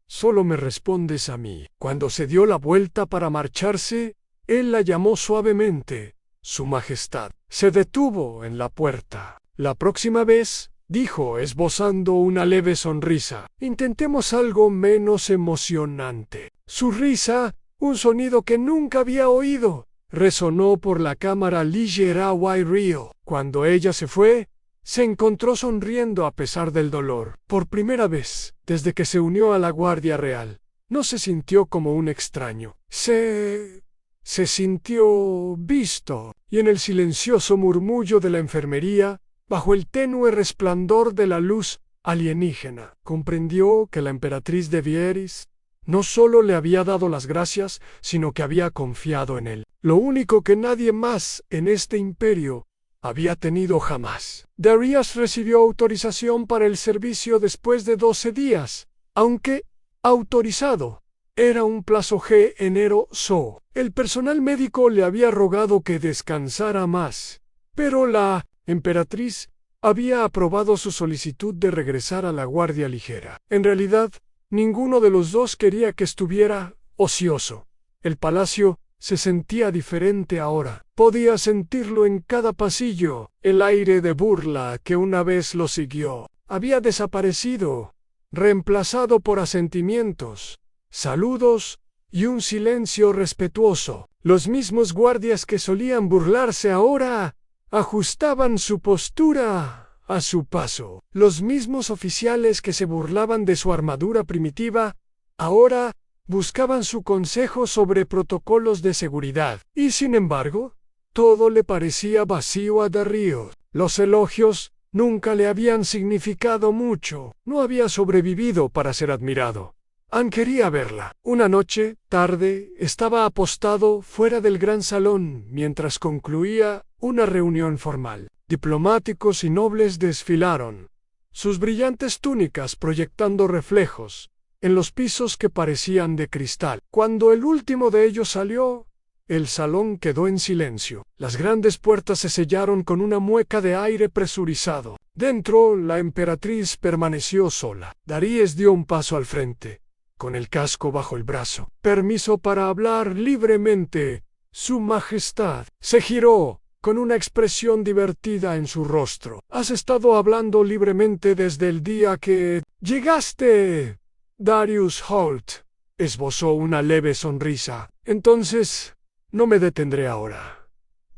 solo me respondes a mí». Cuando se dio la vuelta para marcharse, él la llamó suavemente «Su Majestad». Se detuvo en la puerta. «La próxima vez», dijo esbozando una leve sonrisa, «intentemos algo menos emocionante». Su risa, un sonido que nunca había oído, resonó por la cámara ligera Rio. Cuando ella se fue, se encontró sonriendo a pesar del dolor. Por primera vez, desde que se unió a la Guardia Real, no se sintió como un extraño. Se sintió visto, y en el silencioso murmullo de la enfermería, bajo el tenue resplandor de la luz alienígena, comprendió que la emperatriz de Varys no solo le había dado las gracias, sino que había confiado en él. Lo único que nadie más en este imperio había tenido jamás. Darius recibió autorización para el servicio después de 12 días, aunque autorizado era un plazo generoso. El personal médico le había rogado que descansara más, pero la emperatriz había aprobado su solicitud de regresar a la guardia ligera. En realidad, ninguno de los dos quería que estuviera ocioso. El palacio se sentía diferente ahora. Podía sentirlo en cada pasillo. El aire de burla que una vez lo siguió había desaparecido, reemplazado por asentimientos, saludos y un silencio respetuoso. Los mismos guardias que solían burlarse ahora ajustaban su postura a su paso. Los mismos oficiales que se burlaban de su armadura primitiva ahora buscaban su consejo sobre protocolos de seguridad. Y sin embargo, todo le parecía vacío a Darius. Los elogios nunca le habían significado mucho. No había sobrevivido para ser admirado. Anne quería verla. Una noche, tarde, estaba apostado fuera del gran salón mientras concluía una reunión formal. Diplomáticos y nobles desfilaron, sus brillantes túnicas proyectando reflejos en los pisos que parecían de cristal. Cuando el último de ellos salió, el salón quedó en silencio. Las grandes puertas se sellaron con una mueca de aire presurizado. Dentro, la emperatriz permaneció sola. Darius dio un paso al frente, con el casco bajo el brazo. «Permiso para hablar libremente, Su Majestad». Se giró, con una expresión divertida en su rostro. «Has estado hablando libremente desde el día que llegaste». Darius Holt esbozó una leve sonrisa. «Entonces, no me detendré ahora».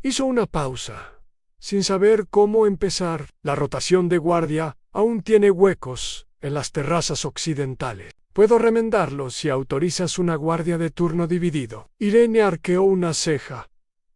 Hizo una pausa, sin saber cómo empezar. La rotación de guardia aún tiene huecos en las terrazas occidentales. Puedo remendarlos si autorizas una guardia de turno dividido. Irene arqueó una ceja.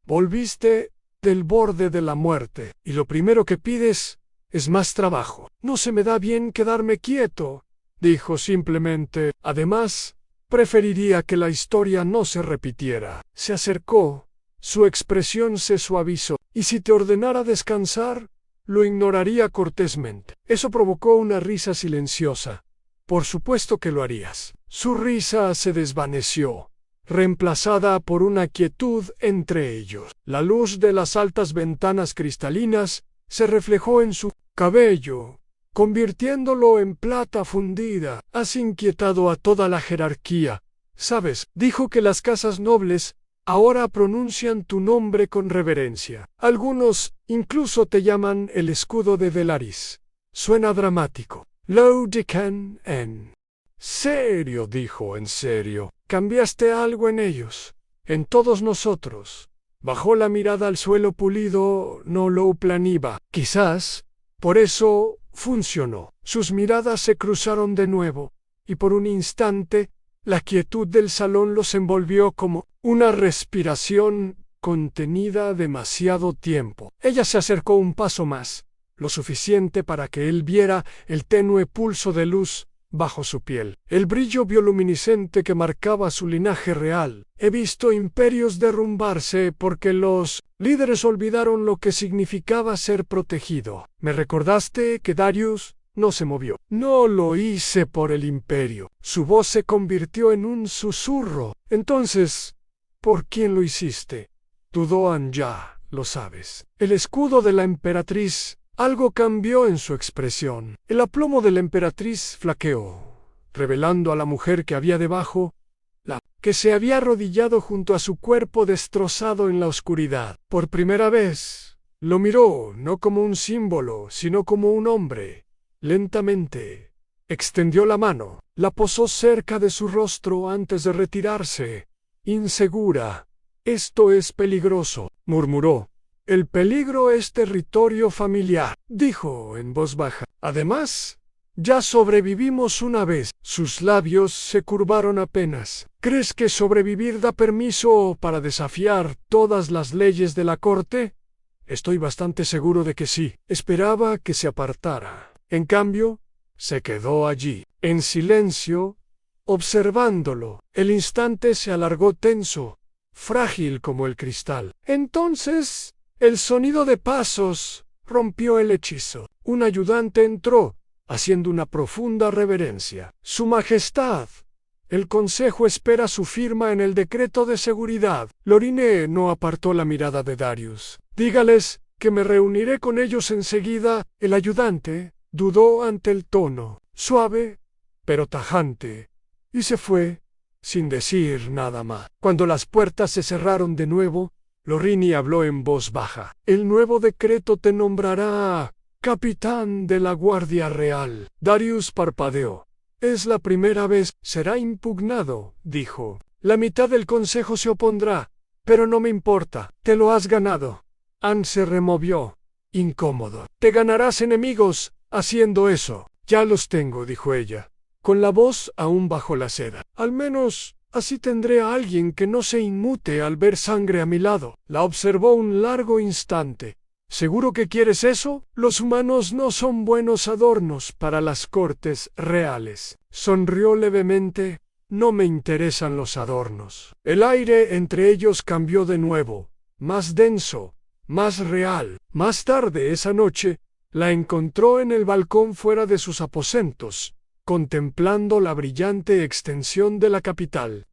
Volviste del borde de la muerte, y lo primero que pides es más trabajo. No se me da bien quedarme quieto, dijo simplemente. Además, preferiría que la historia no se repitiera. Se acercó, su expresión se suavizó. Y si te ordenara descansar, lo ignoraría cortésmente. Eso provocó una risa silenciosa. Por supuesto que lo harías. Su risa se desvaneció, reemplazada por una quietud entre ellos. La luz de las altas ventanas cristalinas se reflejó en su cabello, convirtiéndolo en plata fundida. «Has inquietado a toda la jerarquía. Sabes, dijo que las casas nobles ahora pronuncian tu nombre con reverencia. Algunos incluso te llaman el escudo de Velaris. Suena dramático». Lowdecan en serio, dijo, en serio. ¿Cambiaste algo en ellos? En todos nosotros. Bajó la mirada al suelo pulido, no lo planiva. Quizás, por eso funcionó. Sus miradas se cruzaron de nuevo, y por un instante, la quietud del salón los envolvió como una respiración contenida demasiado tiempo. Ella se acercó un paso más, lo suficiente para que él viera el tenue pulso de luz bajo su piel, el brillo bioluminiscente que marcaba su linaje real. He visto imperios derrumbarse porque los líderes olvidaron lo que significaba ser protegido. ¿Me recordaste que Darius no se movió? No lo hice por el imperio. Su voz se convirtió en un susurro. Entonces, ¿por quién lo hiciste? Dudó Anne. Ya lo sabes. El escudo de la emperatriz. Algo cambió en su expresión. El aplomo de la emperatriz flaqueó, revelando a la mujer que había debajo, la que se había arrodillado junto a su cuerpo destrozado en la oscuridad. Por primera vez, lo miró no como un símbolo, sino como un hombre. Lentamente, extendió la mano, la posó cerca de su rostro antes de retirarse, insegura. «Esto es peligroso», murmuró. «El peligro es territorio familiar», dijo en voz baja. «Además, ya sobrevivimos una vez». Sus labios se curvaron apenas. «¿Crees que sobrevivir da permiso para desafiar todas las leyes de la corte?» «Estoy bastante seguro de que sí». Esperaba que se apartara. En cambio, se quedó allí, en silencio, observándolo. El instante se alargó tenso, frágil como el cristal. «Entonces, El sonido de pasos rompió el hechizo. Un ayudante entró, haciendo una profunda reverencia. Su Majestad, el Consejo espera su firma en el decreto de seguridad. Lorine no apartó la mirada de Darius. Dígales que me reuniré con ellos enseguida. El ayudante dudó ante el tono, suave, pero tajante, y se fue, sin decir nada más. Cuando las puertas se cerraron de nuevo, Lorini habló en voz baja. El nuevo decreto te nombrará capitán de la Guardia Real. Darius parpadeó. Es la primera vez. Será impugnado, dijo. La mitad del consejo se opondrá, pero no me importa. Te lo has ganado. Anne se removió, incómodo. Te ganarás enemigos haciendo eso. Ya los tengo, dijo ella, con la voz aún bajo la seda. Al menos así tendré a alguien que no se inmute al ver sangre a mi lado. La observó un largo instante. ¿Seguro que quieres eso? Los humanos no son buenos adornos para las cortes reales. Sonrió levemente. No me interesan los adornos. El aire entre ellos cambió de nuevo, más denso, más real. Más tarde esa noche, la encontró en el balcón fuera de sus aposentos, contemplando la brillante extensión de la capital.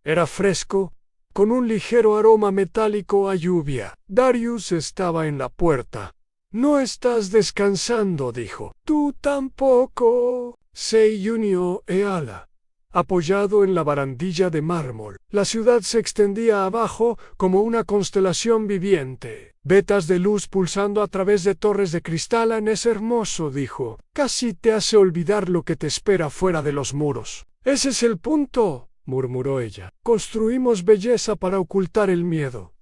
Era fresco, con un ligero aroma metálico a lluvia. Darius estaba en la puerta. No estás descansando, dijo. Tú tampoco. Se unió Eala, apoyado en la barandilla de mármol. La ciudad se extendía abajo como una constelación viviente. Vetas de luz pulsando a través de torres de cristal. Es hermoso, dijo. Casi te hace olvidar lo que te espera fuera de los muros. Ese es el punto, murmuró ella. Construimos belleza para ocultar el miedo.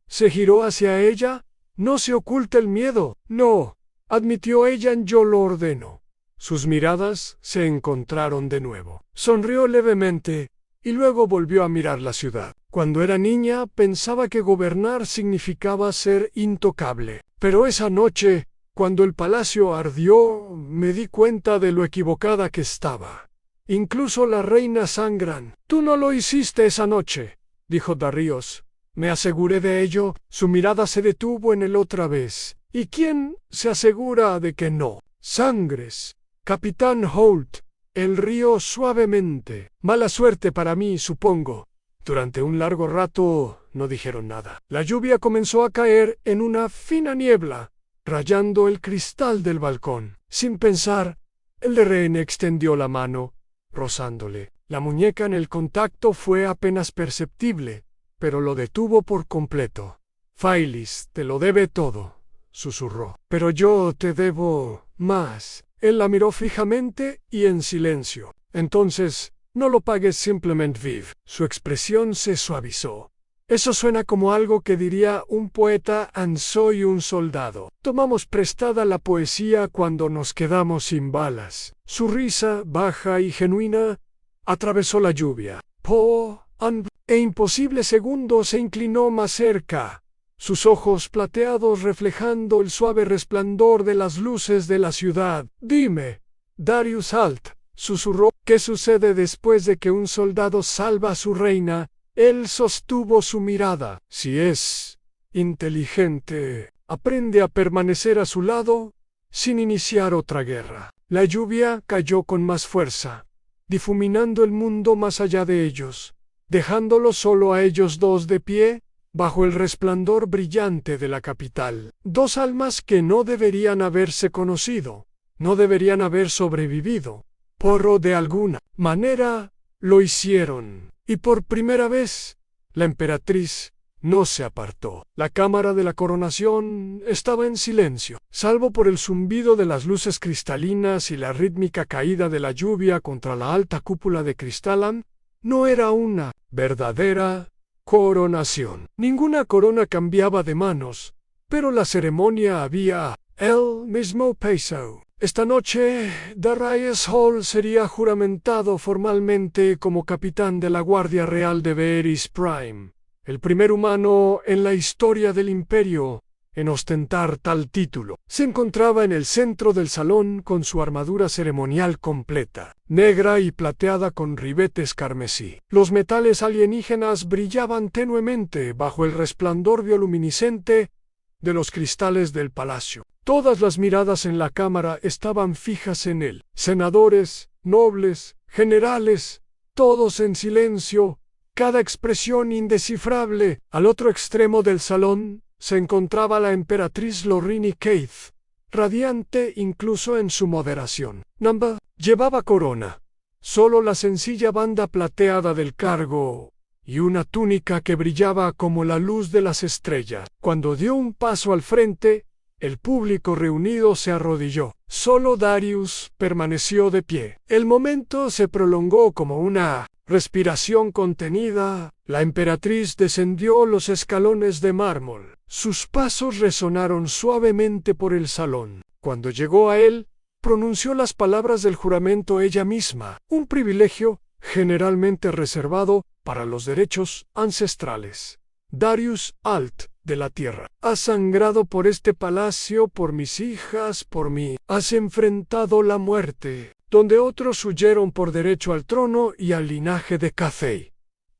Se giró hacia ella. No se oculta el miedo. No, admitió ella. Yo lo ordeno. Sus miradas se encontraron de nuevo. Sonrió levemente y luego volvió a mirar la ciudad. Cuando era niña pensaba que gobernar significaba ser intocable. Pero esa noche, cuando el palacio ardió, me di cuenta de lo equivocada que estaba. Incluso las reinas sangran. Tú no lo hiciste esa noche, dijo Darius. Me aseguré de ello. Su mirada se detuvo en él otra vez. ¿Y quién se asegura de que no? Sangres. Capitán Holt. Él rió suavemente. Mala suerte para mí, supongo. Durante un largo rato no dijeron nada. La lluvia comenzó a caer en una fina niebla, rayando el cristal del balcón. Sin pensar, el de rehén extendió la mano, rozándole. La muñeca en el contacto fue apenas perceptible, pero lo detuvo por completo. Phyllis te lo debe todo, susurró. Pero yo te debo más. Él la miró fijamente y en silencio. Entonces, no lo pagues, simplemente vive. Su expresión se suavizó. Eso suena como algo que diría un poeta. Soy un soldado. Tomamos prestada la poesía cuando nos quedamos sin balas. Su risa, baja y genuina, atravesó la lluvia. Imposible segundo se inclinó más cerca, sus ojos plateados reflejando el suave resplandor de las luces de la ciudad. Dime, Darius Halt, susurró. ¿Qué sucede después de que un soldado salva a su reina? Él sostuvo su mirada. Si es inteligente, aprende a permanecer a su lado sin iniciar otra guerra. La lluvia cayó con más fuerza, difuminando el mundo más allá de ellos, dejándolo solo a ellos dos de pie, bajo el resplandor brillante de la capital. Dos almas que no deberían haberse conocido, no deberían haber sobrevivido. Pero de alguna manera lo hicieron. Y por primera vez, la emperatriz no se apartó. La cámara de la coronación estaba en silencio, salvo por el zumbido de las luces cristalinas y la rítmica caída de la lluvia contra la alta cúpula de cristal. No era una verdadera coronación. Ninguna corona cambiaba de manos, pero la ceremonia había el mismo peso. Esta noche, Darius Hall sería juramentado formalmente como capitán de la Guardia Real de Veeris Prime, el primer humano en la historia del Imperio en ostentar tal título. Se encontraba en el centro del salón con su armadura ceremonial completa, negra y plateada con ribetes carmesí. Los metales alienígenas brillaban tenuemente bajo el resplandor bioluminiscente de los cristales del palacio. Todas las miradas en la cámara estaban fijas en él. Senadores, nobles, generales, todos en silencio, cada expresión indescifrable. Al otro extremo del salón se encontraba la emperatriz Lorrini Keith, radiante incluso en su moderación. Namba llevaba corona, solo la sencilla banda plateada del cargo y una túnica que brillaba como la luz de las estrellas. Cuando dio un paso al frente, el público reunido se arrodilló. Solo Darius permaneció de pie. El momento se prolongó como una respiración contenida. La emperatriz descendió los escalones de mármol. Sus pasos resonaron suavemente por el salón. Cuando llegó a él, pronunció las palabras del juramento ella misma, un privilegio generalmente reservado para los derechos ancestrales. Darius Alt, de la tierra. Has sangrado por este palacio, por mis hijas, por mí. Has enfrentado la muerte, donde otros huyeron por derecho al trono y al linaje de Cathay.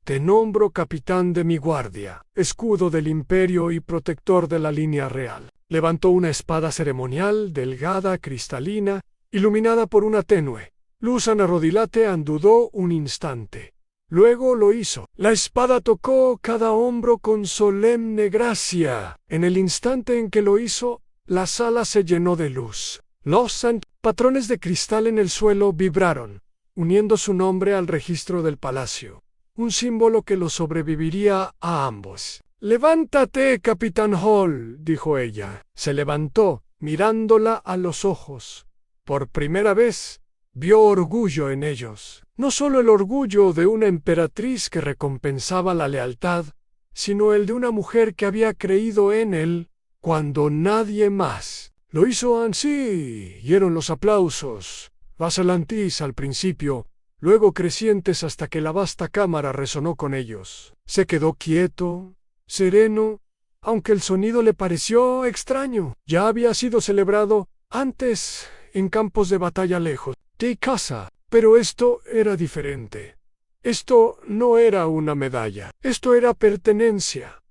Te nombro capitán de mi guardia, escudo del imperio y protector de la línea real. Levantó una espada ceremonial, delgada, cristalina, iluminada por una tenue luz anarodilate. Dudó un instante. Luego lo hizo. La espada tocó cada hombro con solemne gracia. En el instante en que lo hizo, la sala se llenó de luz. Los patrones de cristal en el suelo vibraron, uniendo su nombre al registro del palacio, un símbolo que lo sobreviviría a ambos. «Levántate, Capitán Hall», dijo ella. Se levantó, mirándola a los ojos. Por primera vez, vio orgullo en ellos. No solo el orgullo de una emperatriz que recompensaba la lealtad, sino el de una mujer que había creído en él cuando nadie más. Lo hizo así. Dieron los aplausos, vacilantes al principio, luego crecientes hasta que la vasta cámara resonó con ellos. Se quedó quieto, sereno, aunque el sonido le pareció extraño. Ya había sido celebrado antes en campos de batalla lejos de casa, pero esto era diferente. Esto no era una medalla, esto era pertenencia.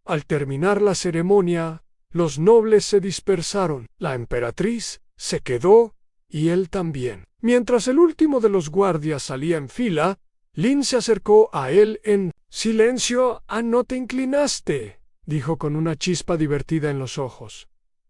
Al terminar la ceremonia, los nobles se dispersaron. La emperatriz se quedó y él también. Mientras el último de los guardias salía en fila, Lin se acercó a él en silencio. «No te inclinaste», dijo con una chispa divertida en los ojos.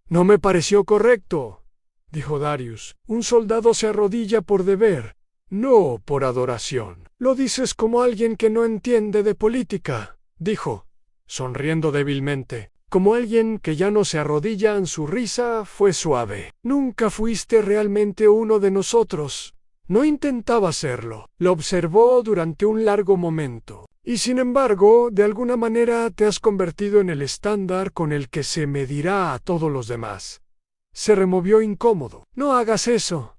«No me pareció correcto», dijo Darius. «Un soldado se arrodilla por deber, no por adoración». «Lo dices como alguien que no entiende de política», dijo, sonriendo débilmente. Como alguien que ya no se arrodilla. Su risa fue suave. «Nunca fuiste realmente uno de nosotros. No intentaba serlo». Lo observó durante un largo momento. «Y sin embargo, de alguna manera te has convertido en el estándar con el que se medirá a todos los demás». Se removió incómodo. «No hagas eso.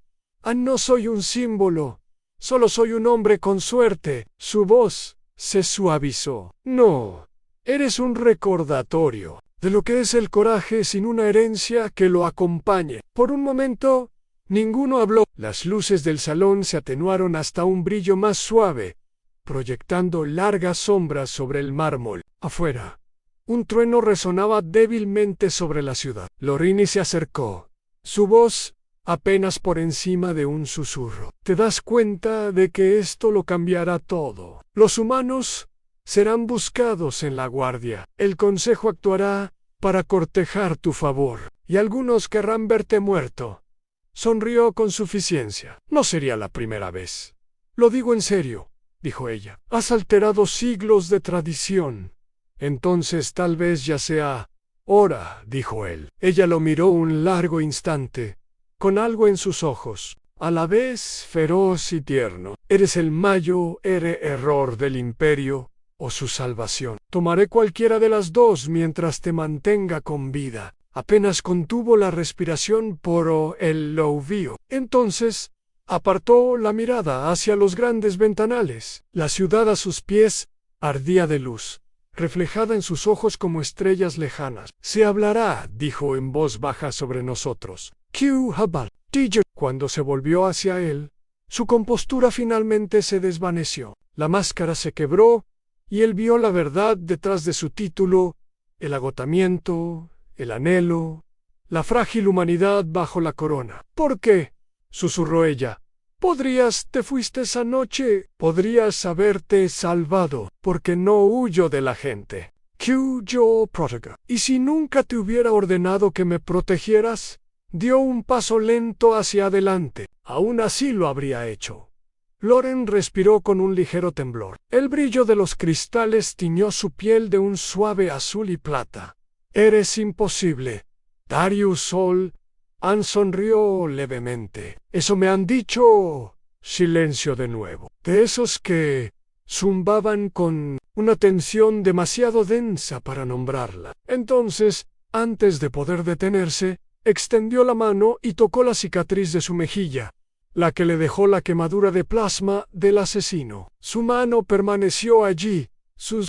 No soy un símbolo. Solo soy un hombre con suerte». Su voz se suavizó. «No. Eres un recordatorio de lo que es el coraje sin una herencia que lo acompañe». Por un momento, ninguno habló. Las luces del salón se atenuaron hasta un brillo más suave, proyectando largas sombras sobre el mármol. Afuera, un trueno resonaba débilmente sobre la ciudad. Lorrini se acercó, su voz apenas por encima de un susurro. «Te das cuenta de que esto lo cambiará todo. Los humanos serán buscados en la guardia. El consejo actuará para cortejar tu favor, y algunos querrán verte muerto». Sonrió con suficiencia. «No sería la primera vez. Lo digo en serio», dijo ella. «Has alterado siglos de tradición. Entonces tal vez ya sea hora», dijo él. Ella lo miró un largo instante, con algo en sus ojos, a la vez feroz y tierno. «Eres el mayor error del imperio o su salvación. Tomaré cualquiera de las dos mientras te mantenga con vida». Apenas contuvo la respiración por él lo vio. Entonces apartó la mirada hacia los grandes ventanales. La ciudad a sus pies ardía de luz, reflejada en sus ojos como estrellas lejanas. Se hablará, dijo en voz baja sobre nosotros. Q. Habal. Teacher. Cuando se volvió hacia él, su compostura finalmente se desvaneció. La máscara se quebró y él vio la verdad detrás de su título, el agotamiento, el anhelo, la frágil humanidad bajo la corona. ¿Por qué?, susurró ella. Te fuiste esa noche, podrías haberte salvado, porque no huyo de la gente. Yo, prótago. ¿Y si nunca te hubiera ordenado que me protegieras? Dio un paso lento hacia adelante. Aún así lo habría hecho. Loren respiró con un ligero temblor. El brillo de los cristales tiñó su piel de un suave azul y plata. Eres imposible. Darius Sol. Anne sonrió levemente. Eso me han dicho. Silencio de nuevo. De esos que zumbaban con una tensión demasiado densa para nombrarla. Entonces, antes de poder detenerse, extendió la mano y tocó la cicatriz de su mejilla, la que le dejó la quemadura de plasma del asesino. Su mano permaneció allí, sus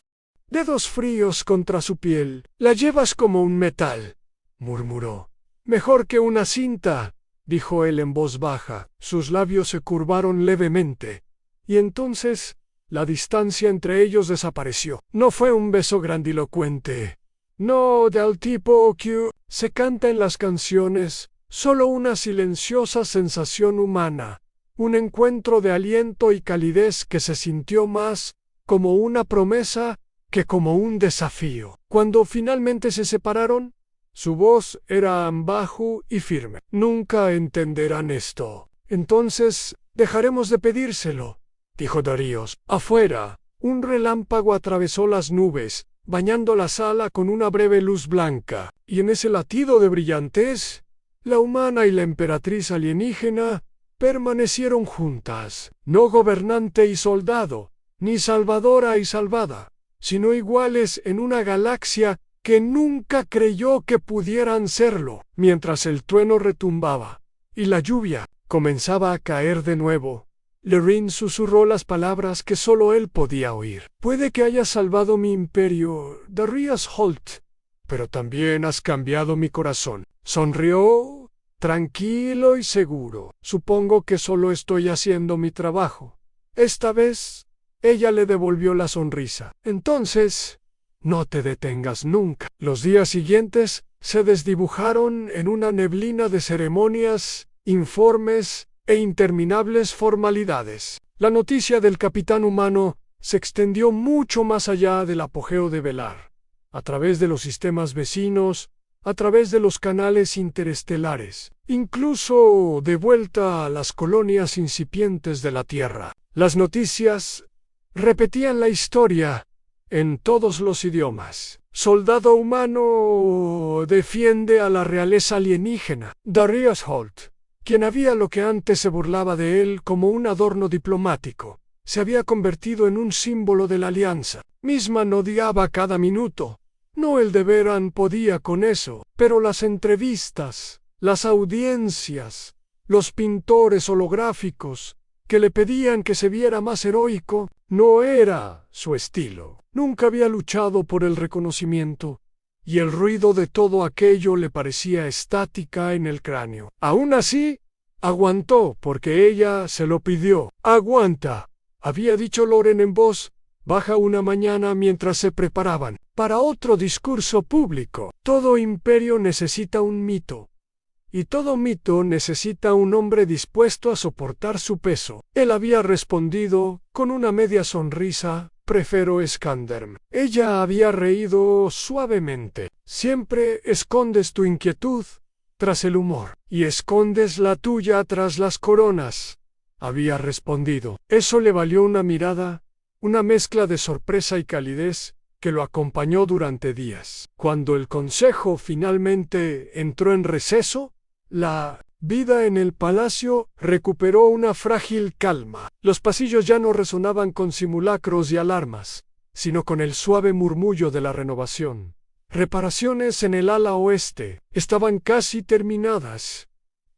dedos fríos contra su piel. La llevas como un metal, murmuró. Mejor que una cinta, dijo él en voz baja. Sus labios se curvaron levemente, y entonces la distancia entre ellos desapareció. No fue un beso grandilocuente. No del tipo que se canta en las canciones, solo una silenciosa sensación humana, un encuentro de aliento y calidez que se sintió más como una promesa que como un desafío. Cuando finalmente se separaron, su voz era bajo y firme. Nunca entenderán esto. Entonces dejaremos de pedírselo, dijo Daríos. Afuera, un relámpago atravesó las nubes, bañando la sala con una breve luz blanca, y en ese latido de brillantez, la humana y la emperatriz alienígena permanecieron juntas, no gobernante y soldado, ni salvadora y salvada, sino iguales en una galaxia que nunca creyó que pudieran serlo. Mientras el trueno retumbaba y la lluvia comenzaba a caer de nuevo, Lorraine susurró las palabras que solo él podía oír. Puede que hayas salvado mi imperio, Darius Holt, pero también has cambiado mi corazón. Sonrió, tranquilo y seguro. Supongo que solo estoy haciendo mi trabajo. Esta vez, ella le devolvió la sonrisa. Entonces, no te detengas nunca. Los días siguientes se desdibujaron en una neblina de ceremonias, informes e interminables formalidades. La noticia del capitán humano se extendió mucho más allá del apogeo de Velar, a través de los sistemas vecinos, a través de los canales interestelares, incluso de vuelta a las colonias incipientes de la Tierra. Las noticias repetían la historia en todos los idiomas. Soldado humano defiende a la realeza alienígena. Darius Holt, quien había lo que antes se burlaba de él como un adorno diplomático, se había convertido en un símbolo de la alianza. Misma odiaba cada minuto. No el de Veran podía con eso, pero las entrevistas, las audiencias, los pintores holográficos que le pedían que se viera más heroico, no era su estilo. Nunca había luchado por el reconocimiento, y el ruido de todo aquello le parecía estática en el cráneo. Aún así, aguantó porque ella se lo pidió. «Aguanta», había dicho Loren en voz baja una mañana mientras se preparaban para otro discurso público. Todo imperio necesita un mito, y todo mito necesita un hombre dispuesto a soportar su peso. Él había respondido con una media sonrisa: «Prefiero Skanderm». Ella había reído suavemente. «Siempre escondes tu inquietud tras el humor, y escondes la tuya tras las coronas», había respondido. Eso le valió una mirada, una mezcla de sorpresa y calidez, que lo acompañó durante días. Cuando el consejo finalmente entró en receso, la vida en el palacio recuperó una frágil calma. Los pasillos ya no resonaban con simulacros y alarmas, sino con el suave murmullo de la renovación. Reparaciones en el ala oeste estaban casi terminadas,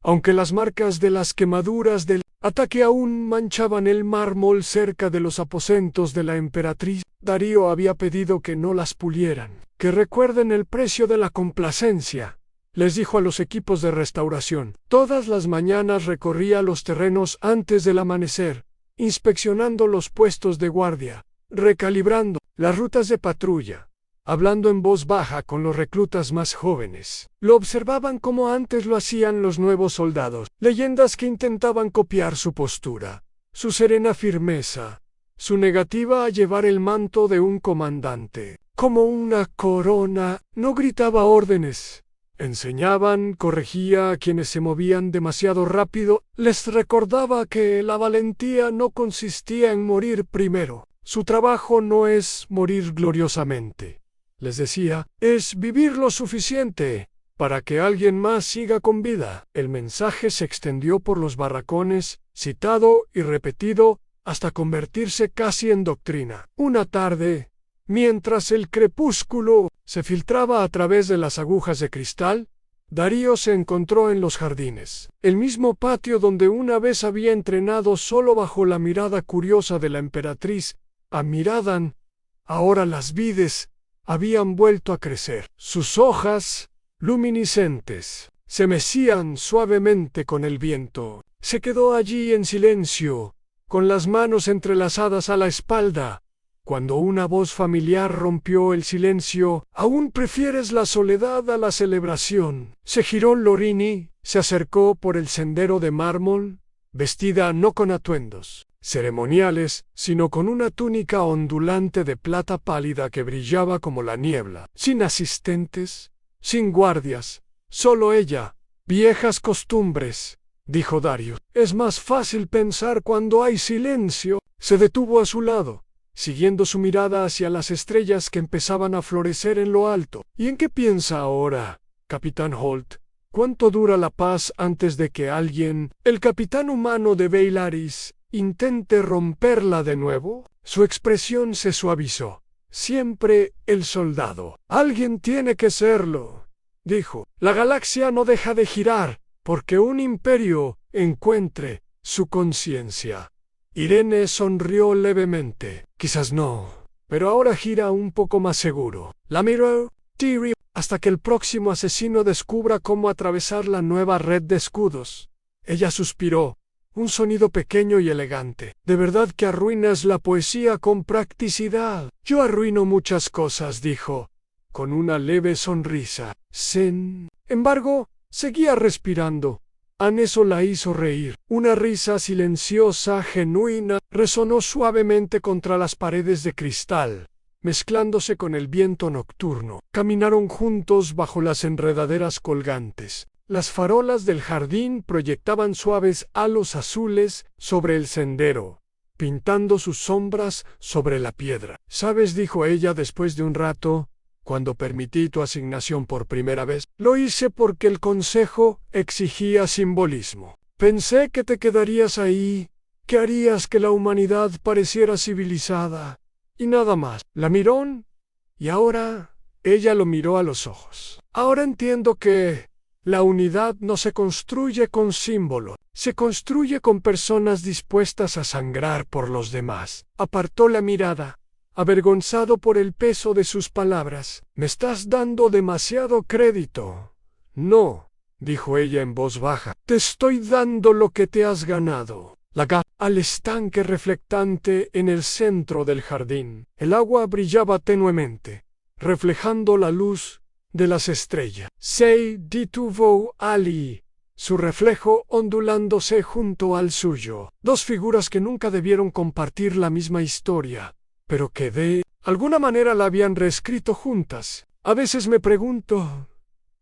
Aunque las marcas de las quemaduras del ataque aún manchaban el mármol cerca de los aposentos de la emperatriz, Darío había pedido que no las pulieran. Que recuerden el precio de la complacencia, les dijo a los equipos de restauración. Todas las mañanas recorría los terrenos antes del amanecer, inspeccionando los puestos de guardia, recalibrando las rutas de patrulla, hablando en voz baja con los reclutas más jóvenes. Lo observaban como antes lo hacían los nuevos soldados, leyendas que intentaban copiar su postura, su serena firmeza, su negativa a llevar el manto de un comandante. Como una corona, no gritaba órdenes. Enseñaban, corregía a quienes se movían demasiado rápido, les recordaba que la valentía no consistía en morir primero. Su trabajo no es morir gloriosamente, les decía, es vivir lo suficiente para que alguien más siga con vida. El mensaje se extendió por los barracones, citado y repetido, hasta convertirse casi en doctrina. Una tarde, mientras el crepúsculo se filtraba a través de las agujas de cristal, Darío se encontró en los jardines, el mismo patio donde una vez había entrenado solo bajo la mirada curiosa de la emperatriz Amiradan. Ahora las vides habían vuelto a crecer. Sus hojas, luminiscentes, se mecían suavemente con el viento. Se quedó allí en silencio, con las manos entrelazadas a la espalda, cuando una voz familiar rompió el silencio. ¿Aún prefieres la soledad a la celebración? Se giró Lorini, se acercó por el sendero de mármol, vestida no con atuendos ceremoniales, sino con una túnica ondulante de plata pálida que brillaba como la niebla. Sin asistentes, sin guardias, solo ella. Viejas costumbres, dijo Darío. Es más fácil pensar cuando hay silencio. Se detuvo a su lado, siguiendo su mirada hacia las estrellas que empezaban a florecer en lo alto. ¿Y en qué piensa ahora, Capitán Holt? ¿Cuánto dura la paz antes de que alguien, el capitán humano de Veilaris, intente romperla de nuevo? Su expresión se suavizó. Siempre el soldado. Alguien tiene que serlo, dijo. La galaxia no deja de girar, porque un imperio encuentre su conciencia. Irene sonrió levemente. Quizás no, pero ahora gira un poco más seguro. La miró Tiri hasta que el próximo asesino descubra cómo atravesar la nueva red de escudos. Ella suspiró. Un sonido pequeño y elegante. De verdad que arruinas la poesía con practicidad. Yo arruino muchas cosas, dijo, con una leve sonrisa. Sin embargo, seguía respirando. Eso la hizo reír. Una risa silenciosa, genuina, resonó suavemente contra las paredes de cristal, mezclándose con el viento nocturno. Caminaron juntos bajo las enredaderas colgantes. Las farolas del jardín proyectaban suaves halos azules sobre el sendero, pintando sus sombras sobre la piedra. ¿Sabes?, dijo ella después de un rato, cuando permití tu asignación por primera vez. Lo hice porque el consejo exigía simbolismo. Pensé que te quedarías ahí, que harías que la humanidad pareciera civilizada, y nada más. La miró, y ahora ella lo miró a los ojos. Ahora entiendo que la unidad no se construye con símbolos, se construye con personas dispuestas a sangrar por los demás. Apartó la mirada, avergonzado por el peso de sus palabras. Me estás dando demasiado crédito. No, dijo ella en voz baja. Te estoy dando lo que te has ganado. Al estanque reflectante en el centro del jardín. El agua brillaba tenuemente, reflejando la luz de las estrellas. Se detuvo Ali, su reflejo ondulándose junto al suyo. Dos figuras que nunca debieron compartir la misma historia, pero que de alguna manera la habían reescrito juntas. A veces me pregunto,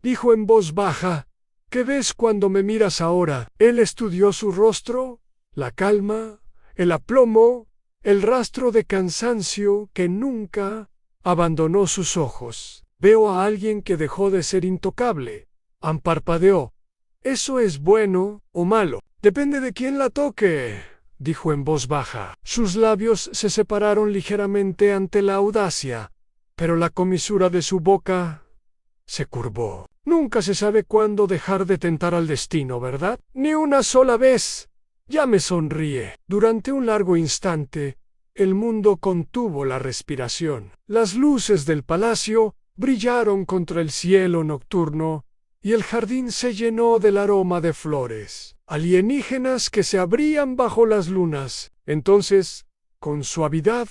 dijo en voz baja, ¿qué ves cuando me miras ahora? Él estudió su rostro, la calma, el aplomo, el rastro de cansancio que nunca abandonó sus ojos. Veo a alguien que dejó de ser intocable. Parpadeó. ¿Eso es bueno o malo? Depende de quién la toque, dijo en voz baja. Sus labios se separaron ligeramente ante la audacia, pero la comisura de su boca se curvó. Nunca se sabe cuándo dejar de tentar al destino, ¿verdad? Ni una sola vez. Ya me sonríe. Durante un largo instante, el mundo contuvo la respiración. Las luces del palacio brillaron contra el cielo nocturno y el jardín se llenó del aroma de flores, alienígenas que se abrían bajo las lunas. Entonces, con suavidad,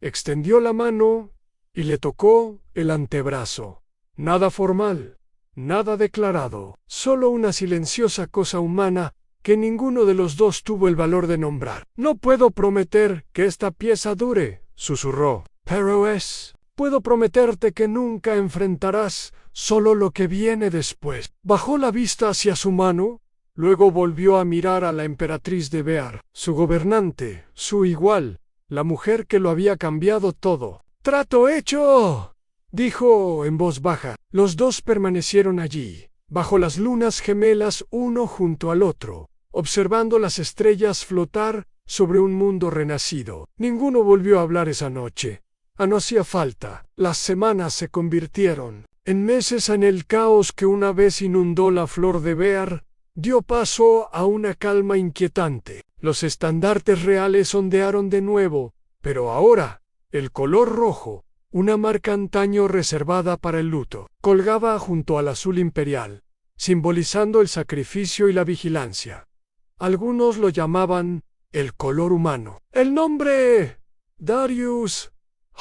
extendió la mano y le tocó el antebrazo. Nada formal, nada declarado, solo una silenciosa cosa humana que ninguno de los dos tuvo el valor de nombrar. No puedo prometer que esta pieza dure, susurró, pero puedo prometerte que nunca enfrentarás solo lo que viene después. Bajó la vista hacia su mano, luego volvió a mirar a la emperatriz de Bear, su gobernante, su igual, la mujer que lo había cambiado todo. «¡Trato hecho!», dijo en voz baja. Los dos permanecieron allí, bajo las lunas gemelas uno junto al otro, observando las estrellas flotar sobre un mundo renacido. Ninguno volvió a hablar esa noche. No hacía falta. Las semanas se convirtieron en meses en el caos que una vez inundó la flor de Bear, dio paso a una calma inquietante. Los estandartes reales ondearon de nuevo, pero ahora, el color rojo, una marca antaño reservada para el luto, colgaba junto al azul imperial, simbolizando el sacrificio y la vigilancia. Algunos lo llamaban el color humano. El nombre Darius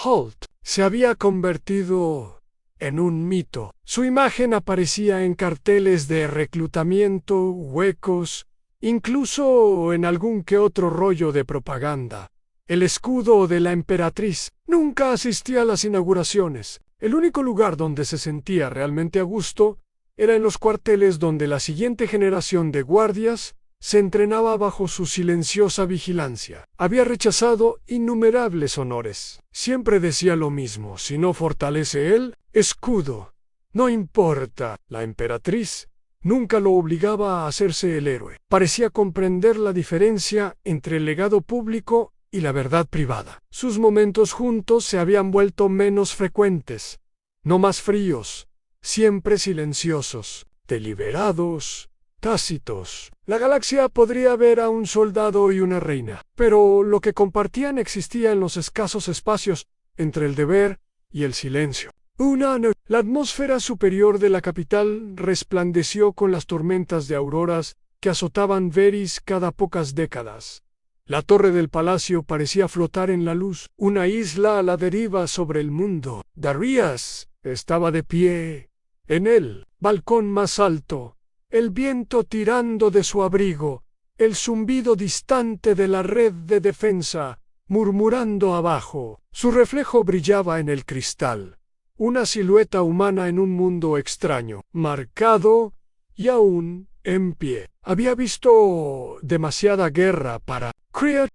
Holt se había convertido en un mito. Su imagen aparecía en carteles de reclutamiento, huecos, incluso en algún que otro rollo de propaganda. El escudo de la emperatriz. Nunca asistía a las inauguraciones. El único lugar donde se sentía realmente a gusto era en los cuarteles donde la siguiente generación de guardias se entrenaba bajo su silenciosa vigilancia. Había rechazado innumerables honores. Siempre decía lo mismo: si no fortalece el escudo, no importa. La emperatriz nunca lo obligaba a hacerse el héroe. Parecía comprender la diferencia entre el legado público y la verdad privada. Sus momentos juntos se habían vuelto menos frecuentes, no más fríos, siempre silenciosos, deliberados, tácitos. La galaxia podría ver a un soldado y una reina, pero lo que compartían existía en los escasos espacios entre el deber y el silencio. La atmósfera superior de la capital resplandeció con las tormentas de auroras que azotaban Veris cada pocas décadas. La torre del palacio parecía flotar en la luz, una isla a la deriva sobre el mundo. Darius estaba de pie en el balcón más alto, el viento tirando de su abrigo, el zumbido distante de la red de defensa, murmurando abajo. Su reflejo brillaba en el cristal, una silueta humana en un mundo extraño, marcado y aún en pie. Había visto demasiada guerra para creer